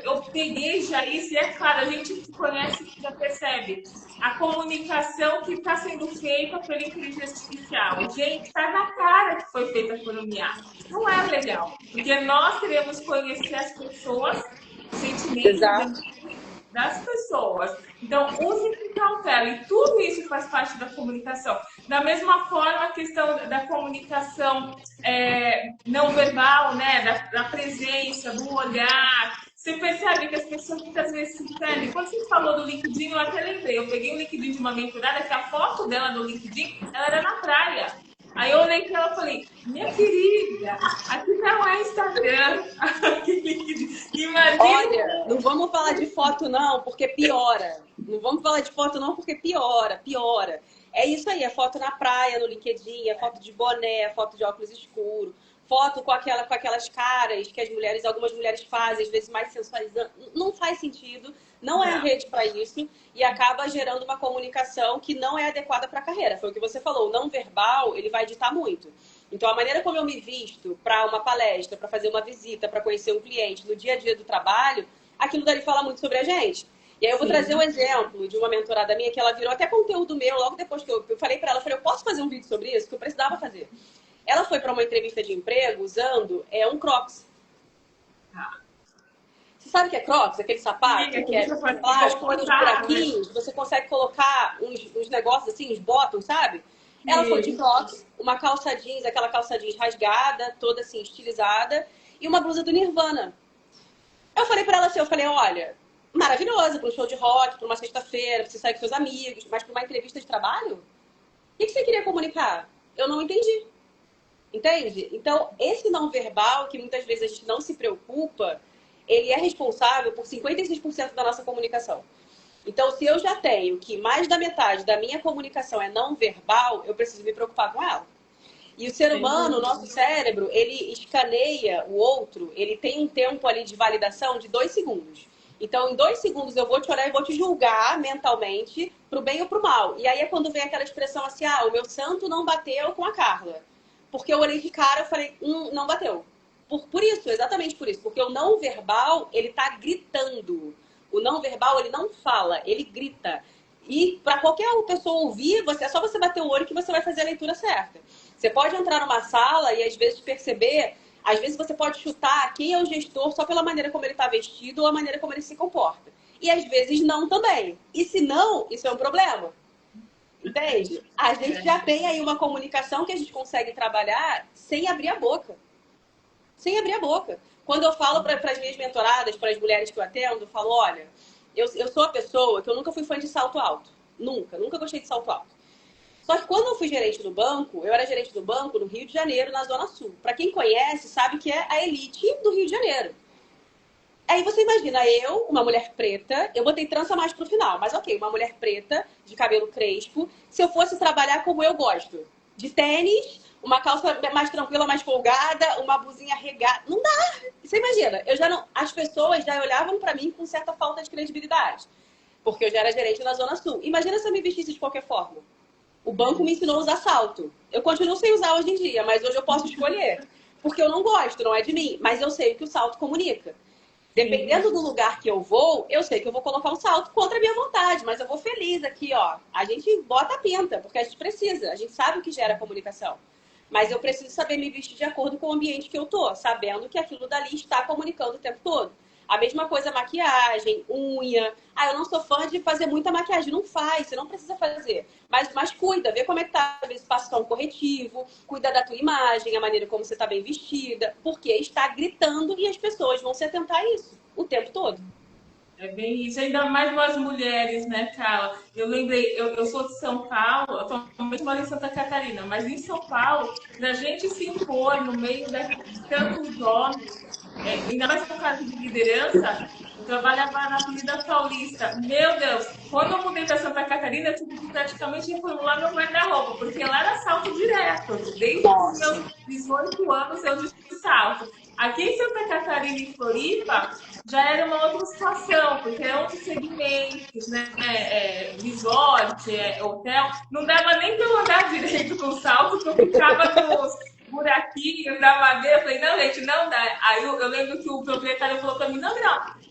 eu peguei já isso, e é claro, a gente que conhece já percebe. A comunicação que está sendo feita pela inteligência artificial. Gente, está na cara que foi feita por IA. Não é legal. Porque nós queremos conhecer as pessoas, os sentimentos das pessoas. Então, use com cautela. E tudo isso faz parte da comunicação. Da mesma forma, a questão da comunicação não verbal, né? Da presença, do olhar. Você percebe que as pessoas muitas vezes se perdem. Quando você falou do LinkedIn, eu até lembrei. Eu peguei o LinkedIn de uma mentorada, que a foto dela no LinkedIn, ela era na praia. Aí eu olhei para ela e falei, minha querida, aqui não é Instagram. Imagina. Olha, não vamos falar de foto não, porque piora. Não vamos falar de foto não, porque piora. É isso aí, é foto na praia, no LinkedIn, é foto de boné, é foto de óculos escuros, foto com aquelas caras que algumas mulheres fazem, às vezes mais sensualizando. Não faz sentido, não é a rede para isso e acaba gerando uma comunicação que não é adequada para a carreira. Foi o que você falou, o não verbal, ele vai ditar muito. Então, a maneira como eu me visto para uma palestra, para fazer uma visita, para conhecer um cliente no dia a dia do trabalho, aquilo dali fala muito sobre a gente. E aí eu vou trazer um exemplo de uma mentorada minha que ela virou até conteúdo meu, logo depois que eu falei para ela, eu posso fazer um vídeo sobre isso? Que eu precisava fazer. Ela foi para uma entrevista de emprego usando um Crocs. Você sabe o que é Crocs? Aquele sapato que é plástico, com uns buraquinhos, você consegue colocar uns negócios assim, uns bottoms, sabe? Ela foi de Crocs, uma calça jeans, aquela calça jeans rasgada, toda assim, estilizada, e uma blusa do Nirvana. Eu falei pra ela assim, olha, maravilhosa, para um show de rock, para uma sexta-feira, pra você sair com seus amigos, mas para uma entrevista de trabalho? O que você queria comunicar? Eu não entendi. Entende? Então, esse não verbal, que muitas vezes a gente não se preocupa, ele é responsável por 56% da nossa comunicação. Então, se eu já tenho que mais da metade da minha comunicação é não verbal, eu preciso me preocupar com ela. E o ser humano, o nosso cérebro, ele escaneia o outro, ele tem um tempo ali de validação de 2 segundos. Então, em 2 segundos eu vou te olhar e vou te julgar mentalmente pro bem ou pro mal. E aí é quando vem aquela expressão assim, ah, o meu santo não bateu com a Carla. Porque eu olhei de cara e falei, não bateu. Por isso, exatamente por isso. Porque o não verbal, ele tá gritando. O não verbal, ele não fala, ele grita. E para qualquer pessoa ouvir, é só você bater o olho que você vai fazer a leitura certa. Você pode entrar numa sala e às vezes perceber, às vezes você pode chutar quem é o gestor só pela maneira como ele está vestido ou a maneira como ele se comporta. E às vezes não também. E se não, isso é um problema. Entende? A gente já tem aí uma comunicação que a gente consegue trabalhar sem abrir a boca. Sem abrir a boca. Quando eu falo para as minhas mentoradas, para as mulheres que eu atendo, eu falo, olha, eu sou a pessoa que eu nunca fui fã de salto alto. Nunca gostei de salto alto. Só que quando eu fui gerente do banco, eu era gerente do banco no Rio de Janeiro, na Zona Sul. Para quem conhece, sabe que é a elite do Rio de Janeiro. Aí você imagina, eu, uma mulher preta, eu botei trança mais pro final, mas ok, uma mulher preta, de cabelo crespo, se eu fosse trabalhar como eu gosto, de tênis, uma calça mais tranquila, mais folgada, uma blusinha regada, não dá. Você imagina, eu já não, as pessoas já olhavam para mim com certa falta de credibilidade, porque eu já era gerente na Zona Sul. Imagina se eu me vestisse de qualquer forma. O banco me ensinou a usar salto. Eu continuo sem usar hoje em dia, mas hoje eu posso escolher. Porque eu não gosto, não é de mim. Mas eu sei o que o salto comunica. Dependendo do lugar que eu vou, eu sei que eu vou colocar um salto contra a minha vontade. Mas eu vou feliz aqui, ó. A gente bota a pinta, porque a gente precisa. A gente sabe o que gera comunicação. Mas eu preciso saber me vestir de acordo com o ambiente que eu tô. Sabendo que aquilo dali está comunicando o tempo todo. A mesma coisa, maquiagem, unha. Ah, eu não sou fã de fazer muita maquiagem. Não faz, você não precisa fazer. Mas cuida, vê como é que tá. Às vezes passa um corretivo, cuida da tua imagem, a maneira como você tá bem vestida. Porque está gritando e as pessoas vão se atentar a isso o tempo todo. É bem isso, ainda mais nós mulheres, né, Carla? Eu lembrei, eu sou de São Paulo, atualmente moro em Santa Catarina, mas em São Paulo, da gente se impor no meio de tantos homens, ainda mais no caso de liderança, eu trabalhava na Avenida Paulista. Meu Deus, quando eu mudei para Santa Catarina, eu tive que praticamente reformular meu guarda-roupa, porque lá era salto direto. Desde os meus 18 anos eu de salto. Aqui em Santa Catarina e Floripa, já era uma outra situação, porque eram outros segmentos, né? Resort, hotel, não dava nem para eu andar direito com salto, porque eu ficava nos buraquinhos da madeira. Eu falei, não, gente, não dá. Aí eu lembro que o proprietário falou para mim, não,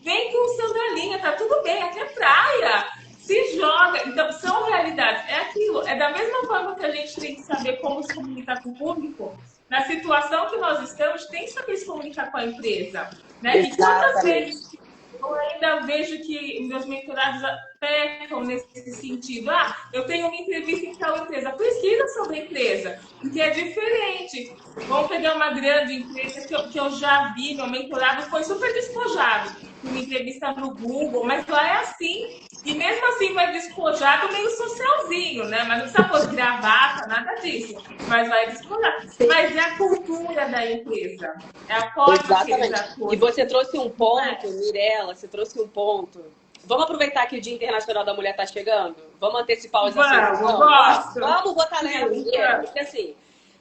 vem com sandalinha, tá tudo bem, aqui é praia. Se joga. Então, são realidades. É aquilo. É da mesma forma que a gente tem que saber como se comunicar com o público. Na situação que nós estamos, tem que saber se comunicar com a empresa. Né? E quantas vezes eu ainda vejo que meus mentorados pecam nesse sentido. Ah, eu tenho uma entrevista em tal empresa. Pesquisa sobre a empresa, porque é diferente. Vamos pegar uma grande empresa que eu já vi, meu mentorado foi super despojado. Uma entrevista no Google, mas lá é assim. E mesmo assim vai despojado meio socialzinho, né? Mas não precisa pôr gravata, nada disso. Mas vai despojado. Sim. Mas é a cultura da empresa. É a forma que eles atuam. E você trouxe um ponto, Mirella, você trouxe um ponto. Vamos aproveitar que o Dia Internacional da Mulher está chegando? Vamos antecipar os assuntos? Vamos botar na mulher. Porque assim,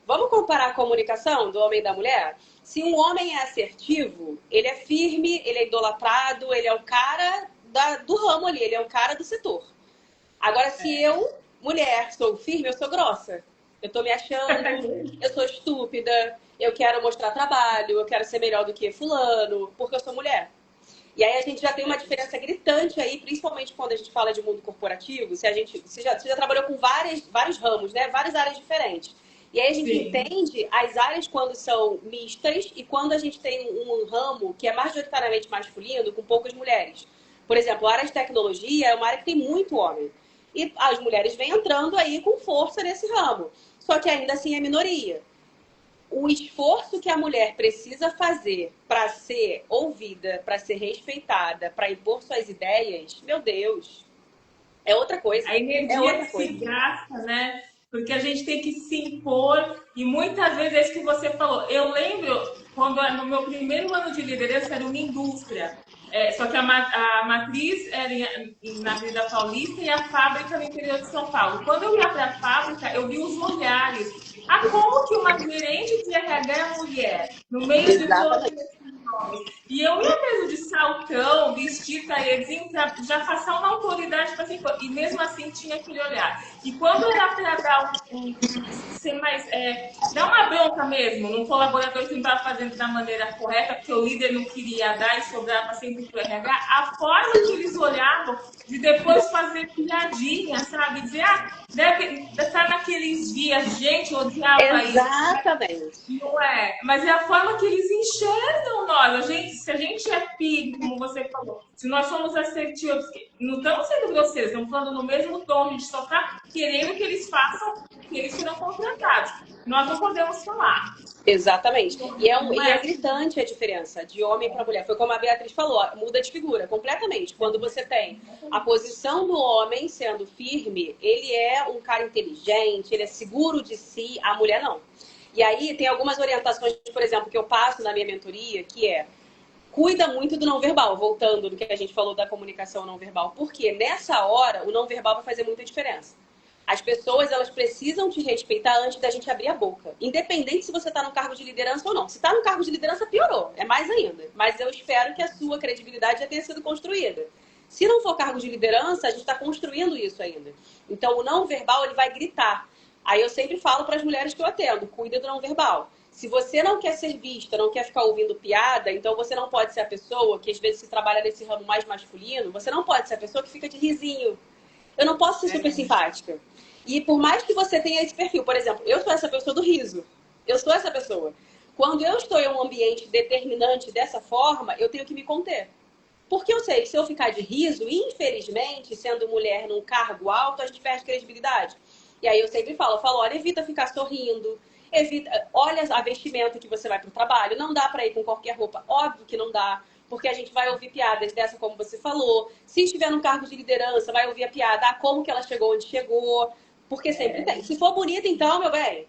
vamos comparar a comunicação do homem e da mulher? Se um homem é assertivo, ele é firme, ele é idolatrado, ele é o cara do ramo ali, ele é o cara do setor. Agora, se eu, mulher, sou firme, eu sou grossa. Eu tô me achando, eu sou estúpida, eu quero mostrar trabalho, eu quero ser melhor do que fulano, porque eu sou mulher. E aí a gente já tem uma diferença gritante aí, principalmente quando a gente fala de mundo corporativo. Você já trabalhou com vários ramos, né? Várias áreas diferentes. E aí a gente entende as áreas quando são mistas e quando a gente tem um ramo que é majoritariamente masculino, com poucas mulheres. Por exemplo, a área de tecnologia é uma área que tem muito homem. E as mulheres vêm entrando aí com força nesse ramo. Só que ainda assim é minoria. O esforço que a mulher precisa fazer para ser ouvida, para ser respeitada, para impor suas ideias, meu Deus, é outra coisa. A energia que se gasta, né? Porque a gente tem que se impor e muitas vezes é isso que você falou. Eu lembro quando no meu primeiro ano de liderança era uma indústria Só que a matriz era na Avenida Paulista e a fábrica no interior de São Paulo. Quando eu ia para a fábrica, eu vi os olhares. Ah, como que uma gerente de RH é mulher? No meio de todos Exatamente. esses homens. E eu ia mesmo de saltão, vestir taierzinho, para já passar uma autoridade para assim, e mesmo assim tinha aquele olhar. E quando era para dar ser mais. Dar uma bronca mesmo num colaborador que não estava fazendo da maneira correta, porque o líder não queria dar e sobrava sempre para o RH, a forma que eles olhavam de depois fazer piadinha, sabe? Dizer, deve estar naqueles dias, gente, eu odiava isso. Exatamente. Não é, mas é a forma que eles enxergam nós. Se a gente é firme, como você falou, se nós somos assertivos, não estamos sendo grosseiros, estamos falando no mesmo tom, a gente só está querendo que eles façam, que eles serão contratados. Nós não podemos falar. Exatamente. E é gritante a diferença de homem para mulher. Foi como a Beatriz falou, muda de figura completamente. Quando você tem a posição do homem sendo firme, ele é um cara inteligente, ele é seguro de si, a mulher não. E aí tem algumas orientações, por exemplo, que eu passo na minha mentoria, que cuida muito do não verbal, voltando do que a gente falou da comunicação não verbal, porque nessa hora o não verbal vai fazer muita diferença. As pessoas, elas precisam te respeitar antes da gente abrir a boca. Independente se você está no cargo de liderança ou não. Se está no cargo de liderança, piorou. É mais ainda. Mas eu espero que a sua credibilidade já tenha sido construída. Se não for cargo de liderança, a gente está construindo isso ainda. Então, o não verbal, ele vai gritar. Aí eu sempre falo para as mulheres que eu atendo, cuida do não verbal. Se você não quer ser vista, não quer ficar ouvindo piada, então você não pode ser a pessoa que às vezes se trabalha nesse ramo mais masculino, você não pode ser a pessoa que fica de risinho. Eu não posso ser super simpática. E por mais que você tenha esse perfil, por exemplo, eu sou essa pessoa do riso. Eu sou essa pessoa. Quando eu estou em um ambiente determinante dessa forma, eu tenho que me conter. Porque eu sei que se eu ficar de riso, infelizmente, sendo mulher num cargo alto, a gente perde credibilidade. E aí eu sempre falo, olha, evita ficar sorrindo, olha a vestimenta que você vai para o trabalho, não dá para ir com qualquer roupa, óbvio que não dá. Porque a gente vai ouvir piadas dessa, como você falou. Se estiver num cargo de liderança, vai ouvir a piada, como que ela chegou onde chegou. Porque sempre tem. Se for bonita, então, meu bem,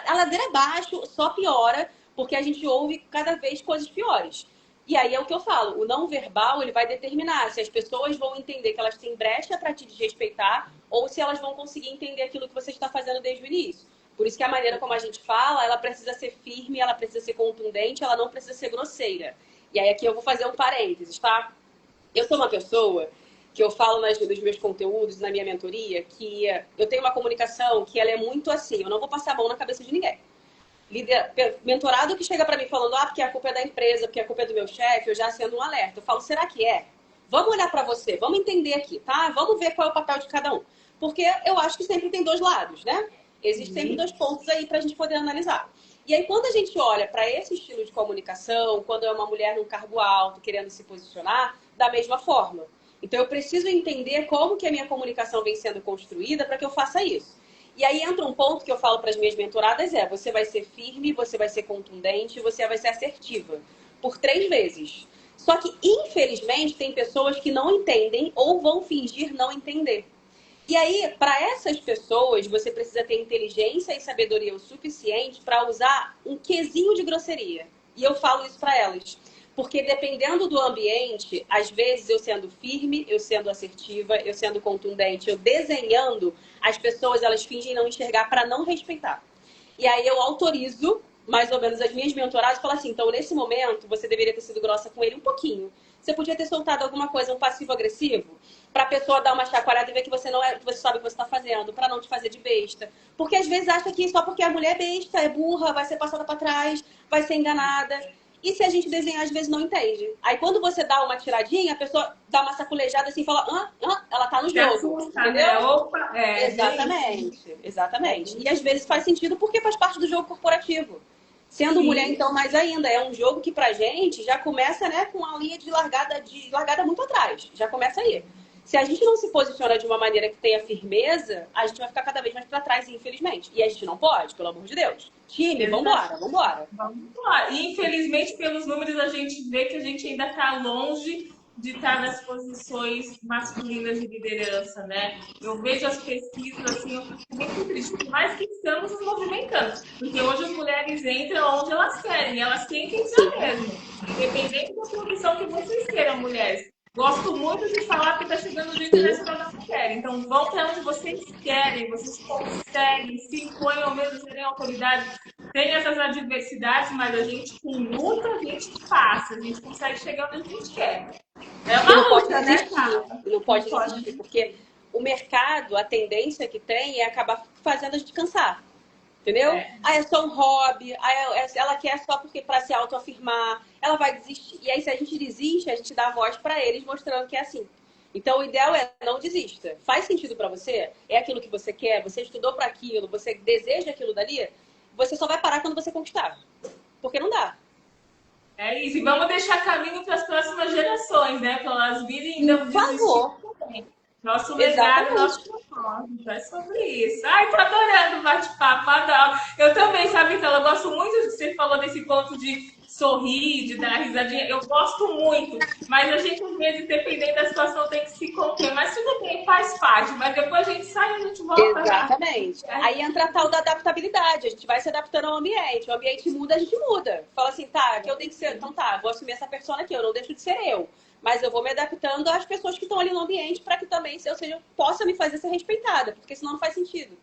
a ladeira abaixo só piora, porque a gente ouve cada vez coisas piores. E aí é o que eu falo, o não verbal, ele vai determinar se as pessoas vão entender que elas têm brecha para te desrespeitar ou se elas vão conseguir entender aquilo que você está fazendo desde o início. Por isso que a maneira como a gente fala, ela precisa ser firme, ela precisa ser contundente, ela não precisa ser grosseira. E aí aqui eu vou fazer um parênteses, tá? Eu sou uma pessoa que eu falo nos meus conteúdos, na minha mentoria, que eu tenho uma comunicação que ela é muito assim, eu não vou passar a mão na cabeça de ninguém. Mentorado que chega pra mim falando, porque a culpa é da empresa, porque a culpa é do meu chefe, eu já sendo um alerta. Eu falo, será que é? Vamos olhar pra você, vamos entender aqui, tá? Vamos ver qual é o papel de cada um. Porque eu acho que sempre tem dois lados, né? Existem sempre dois pontos aí pra gente poder analisar. E aí, quando a gente olha para esse estilo de comunicação, quando é uma mulher num cargo alto, querendo se posicionar, da mesma forma. Então, eu preciso entender como que a minha comunicação vem sendo construída para que eu faça isso. E aí entra um ponto que eu falo para as minhas mentoradas, você vai ser firme, você vai ser contundente, você vai ser assertiva. Por 3 vezes. Só que, infelizmente, tem pessoas que não entendem ou vão fingir não entender. E aí, para essas pessoas, você precisa ter inteligência e sabedoria o suficiente para usar um quesinho de grosseria. E eu falo isso para elas. Porque dependendo do ambiente, às vezes eu sendo firme, eu sendo assertiva, eu sendo contundente, eu desenhando, as pessoas elas fingem não enxergar para não respeitar. E aí eu autorizo, mais ou menos, as minhas mentoradas e falo assim, então nesse momento você deveria ter sido grossa com ele um pouquinho. Você podia ter soltado alguma coisa, um passivo-agressivo, para a pessoa dar uma chacoalhada e ver que você não é, que você sabe o que você está fazendo, para não te fazer de besta. Porque às vezes acha que só porque a mulher é besta, é burra, vai ser passada para trás, vai ser enganada. E se a gente desenhar, às vezes não entende. Aí quando você dá uma tiradinha, a pessoa dá uma saculejada assim e fala, ela tá no jogo. Assusta, entendeu? Né? Opa, Exatamente. E às vezes faz sentido porque faz parte do jogo corporativo. Sendo Sim. mulher, então, mais ainda. É um jogo que pra gente já começa, né, com a linha de largada muito atrás. Já começa aí. Se a gente não se posiciona de uma maneira que tenha firmeza, a gente vai ficar cada vez mais pra trás, infelizmente. E a gente não pode, pelo amor de Deus. Time, vambora. Vamos lá. E infelizmente, pelos números, a gente vê que a gente ainda está longe de estar nas posições masculinas de liderança, né? Eu vejo as pesquisas assim, eu fico muito triste, por mais que estamos nos movimentando, porque hoje as mulheres entram onde elas querem, elas têm que entrar mesmo, independente da posição que vocês queiram, mulheres. Gosto muito de falar que está chegando o Dia Internacional da Mulher. Então, vão para onde vocês querem, vocês conseguem, se imponham mesmo, serem autoridade. Tem essas adversidades, mas a gente, com luta, a gente passa, a gente consegue chegar onde a gente quer. É E não uma pode luta, né, desistir, Carla? e não Não pode pode. desistir, porque o mercado, a tendência que tem é acabar fazendo a gente cansar. Entendeu? É, Ah, é só um hobby, ela quer só porque para se autoafirmar, ela vai desistir. E aí, se a gente desiste, a gente dá voz para eles mostrando que é assim. Então, o ideal é não desista. Faz sentido para você? É aquilo que você quer? Você estudou para aquilo? Você deseja aquilo dali? Você só vai parar quando você conquistar. Porque não dá. é isso. E vamos deixar caminho para as próximas gerações, né? Para elas virem e não Por desistir favor. também. Nosso legado, Exatamente. nosso propósito, é sobre isso. Ai, tô adorando o bate-papo, adoro. Eu também, sabe, então, eu gosto muito do que você falou desse ponto de sorrir, de dar risadinha. Eu gosto muito, mas a gente, às vezes, dependendo da situação, tem que se conter. Mas tudo bem, faz parte. Mas depois a gente sai e a gente volta lá. Exatamente. Aí entra a tal da adaptabilidade. A gente vai se adaptando ao ambiente. O ambiente muda, a gente muda. Fala assim, tá, que eu tenho que ser. Então tá, vou assumir essa persona aqui, eu não deixo de ser eu. Mas eu vou me adaptando às pessoas que estão ali no ambiente para que também, ou seja, eu possa me fazer ser respeitada, porque senão não faz sentido.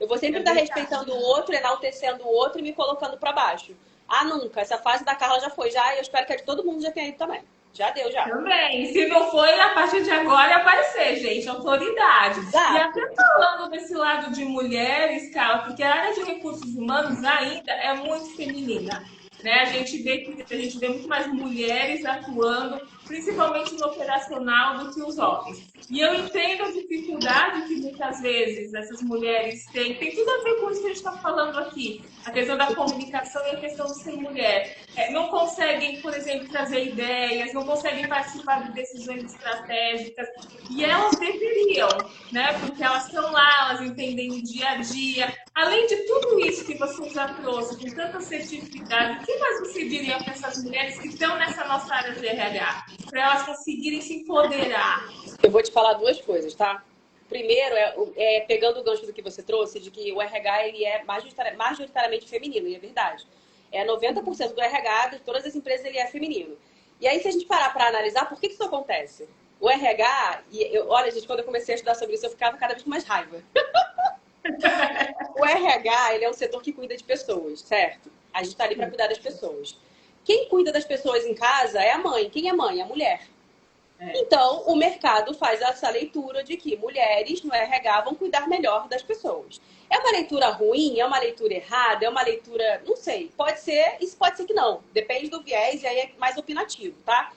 Eu vou sempre É estar verdade. respeitando o outro, enaltecendo o outro e me colocando para baixo. Ah, nunca. Essa fase da Carla já foi. Já, eu espero que a de todo mundo já tenha ido também. Já deu, já. Também. Se não foi, a partir de agora é aparecer, gente, autoridade. E até Exato. falando desse lado de mulheres, Carla, porque a área de recursos humanos ainda é muito feminina. Né? A gente vê muito mais mulheres atuando, principalmente no operacional, do que os homens. E eu entendo a dificuldade que muitas vezes essas mulheres têm. Tem tudo a ver com isso que a gente está falando aqui. A questão da comunicação e a questão de ser mulher. Não conseguem, por exemplo, trazer ideias, não conseguem participar de decisões estratégicas. E elas deveriam, né? Porque elas estão lá, elas entendem o dia a dia. Além de tudo isso que você já trouxe, com tanta assertividade, o que mais você diria para essas mulheres que estão nessa nossa área de RH? Para elas conseguirem se empoderar? Eu vou te falar duas coisas, tá? Primeiro, pegando o gancho do que você trouxe, de que o RH ele é majoritariamente feminino, e é verdade. 90% do RH de todas as empresas ele é feminino. E aí, se a gente parar para analisar, por que isso acontece? O RH, olha, gente, quando eu comecei a estudar sobre isso, eu ficava cada vez com mais raiva. O RH, ele é um setor que cuida de pessoas, certo? A gente está ali para cuidar das pessoas. Quem cuida das pessoas em casa é a mãe. Quem é mãe? A mulher. Então, o mercado faz essa leitura de que mulheres no RH vão cuidar melhor das pessoas. É uma leitura ruim? É uma leitura errada? É uma leitura. Não sei. Pode ser, isso pode ser que não. Depende do viés, e aí é mais opinativo, tá?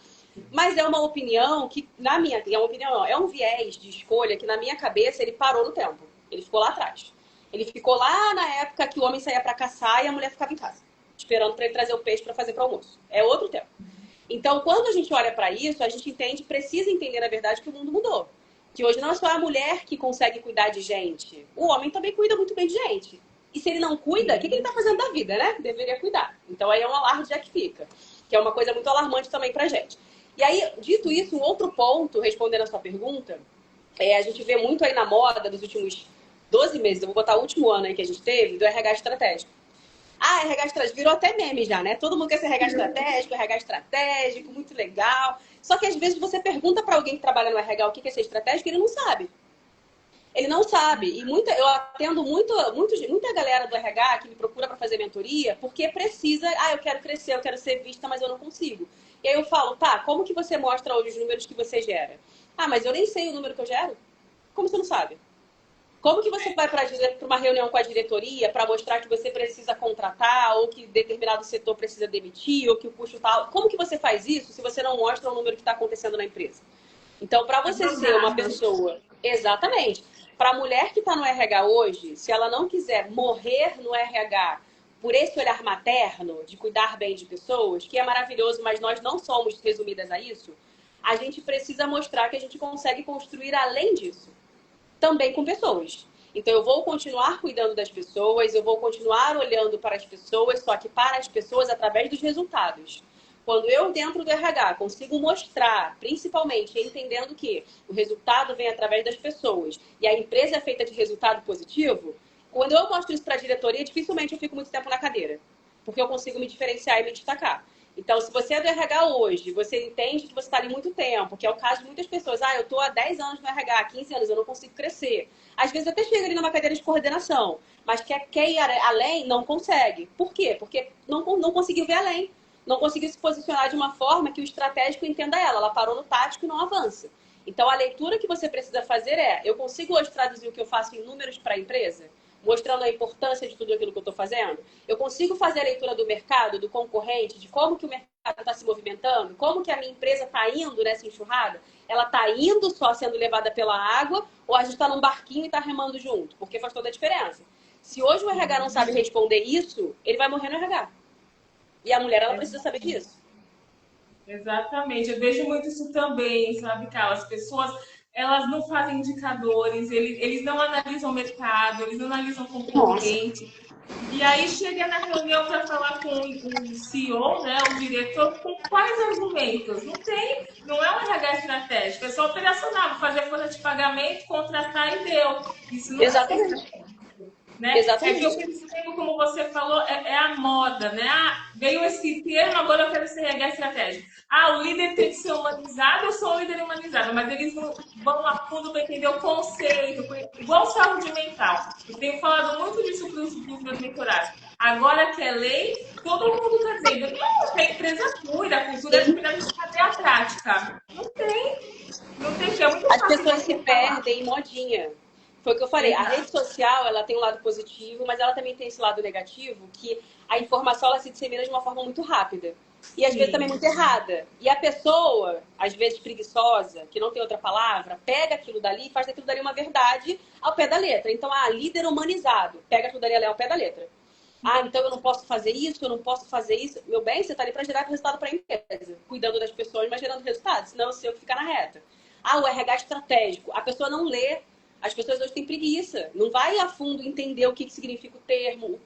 Mas é uma opinião que, na minha. É uma opinião, não. É um viés de escolha que, na minha cabeça, ele parou no tempo. Ele ficou lá atrás. Ele ficou lá na época que o homem saía para caçar e a mulher ficava em casa, esperando para ele trazer o peixe para fazer para o almoço. É outro tempo. Então, quando a gente olha para isso, a gente precisa entender, na verdade, que o mundo mudou. Que hoje não é só a mulher que consegue cuidar de gente. O homem também cuida muito bem de gente. E se ele não cuida, o que ele está fazendo da vida, né? Deveria cuidar. Então, aí é um alarde já que fica. Que é uma coisa muito alarmante também pra gente. E aí, dito isso, um outro ponto, respondendo a sua pergunta, a gente vê muito aí na moda dos últimos 12 meses, eu vou botar o último ano aí que a gente teve, do RH estratégico. Ah, RH estratégico. Virou até meme já, né? Todo mundo quer ser RH estratégico, muito legal. Só que às vezes você pergunta para alguém que trabalha no RH o que é ser estratégico, ele não sabe. Ele não sabe. E eu atendo muita galera do RH que me procura para fazer mentoria porque precisa. Ah, eu quero crescer, eu quero ser vista, mas eu não consigo. E aí eu falo, tá, como que você mostra hoje os números que você gera? Ah, mas eu nem sei o número que eu gero. Como você não sabe? Como que você vai para uma reunião com a diretoria para mostrar que você precisa contratar ou que determinado setor precisa demitir ou que o custo tal? Como que você faz isso se você não mostra o número que está acontecendo na empresa? Então, para você ser uma pessoa... Exatamente. Para a mulher que está no RH hoje, se ela não quiser morrer no RH por esse olhar materno de cuidar bem de pessoas, que é maravilhoso, mas nós não somos resumidas a isso, a gente precisa mostrar que a gente consegue construir além disso também com pessoas. Então, eu vou continuar cuidando das pessoas, eu vou continuar olhando para as pessoas, só que para as pessoas através dos resultados. Quando eu, dentro do RH, consigo mostrar, principalmente entendendo que o resultado vem através das pessoas e a empresa é feita de resultado positivo, quando eu mostro isso para a diretoria, dificilmente eu fico muito tempo na cadeira, porque eu consigo me diferenciar e me destacar. Então, se você é do RH hoje, você entende que você está ali muito tempo, que é o caso de muitas pessoas. Eu estou há 10 anos no RH, 15 anos, eu não consigo crescer. Às vezes até chega ali numa cadeira de coordenação, mas quer ir além, não consegue. Por quê? Porque não conseguiu ver além. Não conseguiu se posicionar de uma forma que o estratégico entenda ela. Ela parou no tático e não avança. Então, a leitura que você precisa fazer é: eu consigo hoje traduzir o que eu faço em números para a empresa? Mostrando a importância de tudo aquilo que eu estou fazendo? Eu consigo fazer a leitura do mercado, do concorrente, de como que o mercado está se movimentando, como que a minha empresa está indo nessa enxurrada? Ela está indo só sendo levada pela água ou a gente está num barquinho e está remando junto? Porque faz toda a diferença. Se hoje o RH não sabe responder isso, ele vai morrer no RH. E a mulher, ela precisa saber disso. Exatamente. Eu vejo muito isso também, sabe, Carla? As pessoas, elas não fazem indicadores, eles não analisam o mercado, eles não analisam o concorrente. E aí chega na reunião para falar com o CEO, né, o diretor, com quais argumentos? Não tem, não é um RH estratégico, é só operacional, fazer folha de pagamento, contratar e deu. Isso não Exatamente. É né? Exatamente. É que eu percebo, como você falou, é a moda, né? Veio esse termo, agora eu quero ser RH estratégico. O líder tem que ser humanizado, eu sou um líder humanizado, mas eles não vão a fundo para entender o conceito, igual saúde mental. Eu tenho falado muito disso para os meus mentorados. Agora que é lei, todo mundo está dizendo, não, a empresa cuida, a cultura de cuidar, cadê a prática? Não tem que, é muito fácil. As pessoas se perdem em modinha. Foi o que eu falei, a rede social, ela tem um lado positivo, mas ela também tem esse lado negativo, que a informação, ela se dissemina de uma forma muito rápida. E às vezes também muito errada. E a pessoa, às vezes preguiçosa, que não tem outra palavra, pega aquilo dali e faz daquilo dali uma verdade ao pé da letra. Então, líder humanizado, pega aquilo dali ao pé da letra. Então eu não posso fazer isso, eu não posso fazer isso. Meu bem, você está ali para gerar resultado para a empresa, cuidando das pessoas, mas gerando resultado, senão o seu fica na reta. O RH estratégico, a pessoa não lê. As pessoas hoje têm preguiça, não vai a fundo entender o que significa o termo,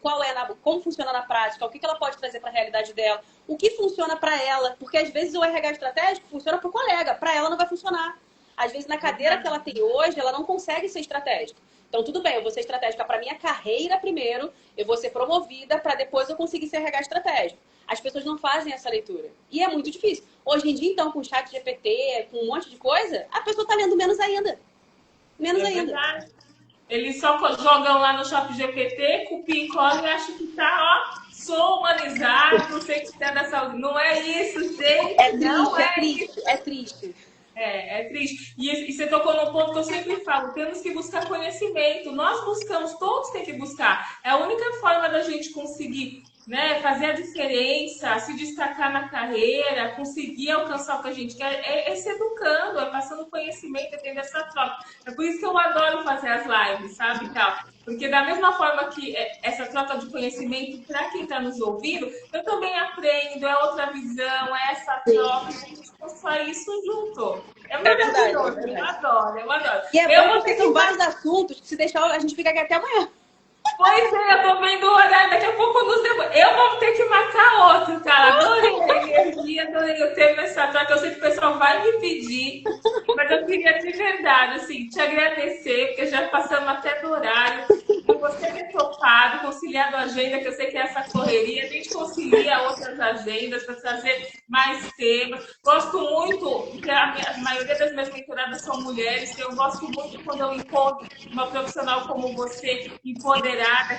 como funciona na prática, o que ela pode trazer para a realidade dela, o que funciona para ela, porque às vezes o RH estratégico funciona para o colega, para ela não vai funcionar. Às vezes na cadeira que ela tem hoje, ela não consegue ser estratégica. Então tudo bem, eu vou ser estratégica para minha carreira primeiro, eu vou ser promovida para depois eu conseguir ser RH estratégico. As pessoas não fazem essa leitura. E é muito difícil. Hoje em dia, então, com o chat GPT, com um monte de coisa, a pessoa está lendo menos ainda. Menos ainda. Verdade. Eles só jogam lá no Chat GPT, copia e cola e acham que tá, sou humanizado, sei que está da saúde. Não é isso, gente. É triste, é triste. É triste. E você tocou num ponto que eu sempre falo, temos que buscar conhecimento. Nós buscamos, todos têm que buscar. É a única forma da gente conseguir, né, fazer a diferença, se destacar na carreira, conseguir alcançar o que a gente quer, é se educando, é passando conhecimento, é tendo essa troca. É por isso que eu adoro fazer as lives, sabe, Cal? Porque da mesma forma que essa troca de conhecimento, para quem está nos ouvindo, eu também aprendo, é outra visão, é essa troca, a gente constrói isso junto. É maravilhoso, eu adoro. E é bom porque são vários assuntos que se deixar a gente fica aqui até amanhã. Pois é, eu tô vendo o horário, daqui a pouco eu vou ter que marcar outro, cara. Adorei a energia, adorei o tema essa troca. Eu sei que o pessoal vai me pedir, mas eu queria de verdade, assim, te agradecer, porque já passamos até do horário. Por você ter topado, conciliado a agenda, que eu sei que é essa correria, a gente concilia outras agendas para trazer mais temas. Gosto muito, porque a maioria das minhas mentoradas são mulheres, eu gosto muito quando eu encontro uma profissional como você, empoderada,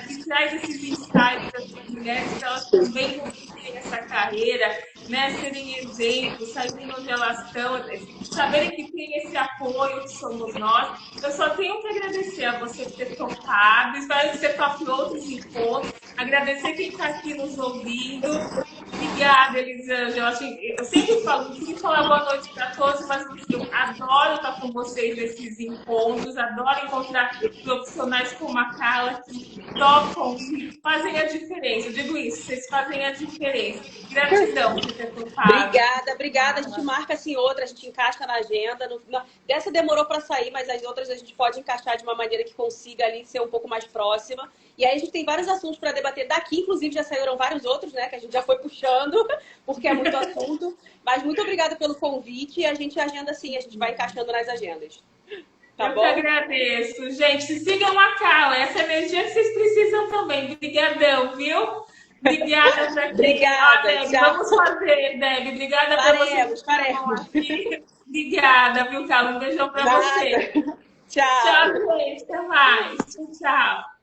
que traz esses insights das mulheres, que elas também conseguirem essa carreira, né, serem exemplos, saírem onde elas estão, saberem que tem esse apoio que somos nós. Eu só tenho que agradecer a você por ter topado, espero que você tope outros encontros, agradecer quem está aqui nos ouvindo. Obrigada, Elisângela. Eu sempre falo, não preciso falar boa noite para todos, mas eu adoro estar com vocês nesses encontros, adoro encontrar profissionais como a Carla que tocam e fazem a diferença. Eu digo isso, vocês fazem a diferença. Gratidão por ter topado. Obrigada. A gente marca assim outra, a gente encaixa na agenda. Dessa demorou para sair, mas as outras a gente pode encaixar de uma maneira que consiga ali ser um pouco mais próxima. E aí a gente tem vários assuntos para debater. Daqui, inclusive, já saíram vários outros, né? Que a gente já foi puxando, porque é muito assunto. Mas muito obrigada pelo convite e a gente agenda assim, a gente vai encaixando nas agendas. Tá Eu bom? que agradeço. Gente, sigam a Carla. Essa energia que vocês precisam também. Obrigadão, viu? Obrigada pra quem. Obrigada. Debbie, vamos fazer, Debbie. Obrigada pra vocês que estão aqui. Obrigada, viu, Carla? Um beijão pra você. Tchau. Tchau, gente. Até mais. Tchau.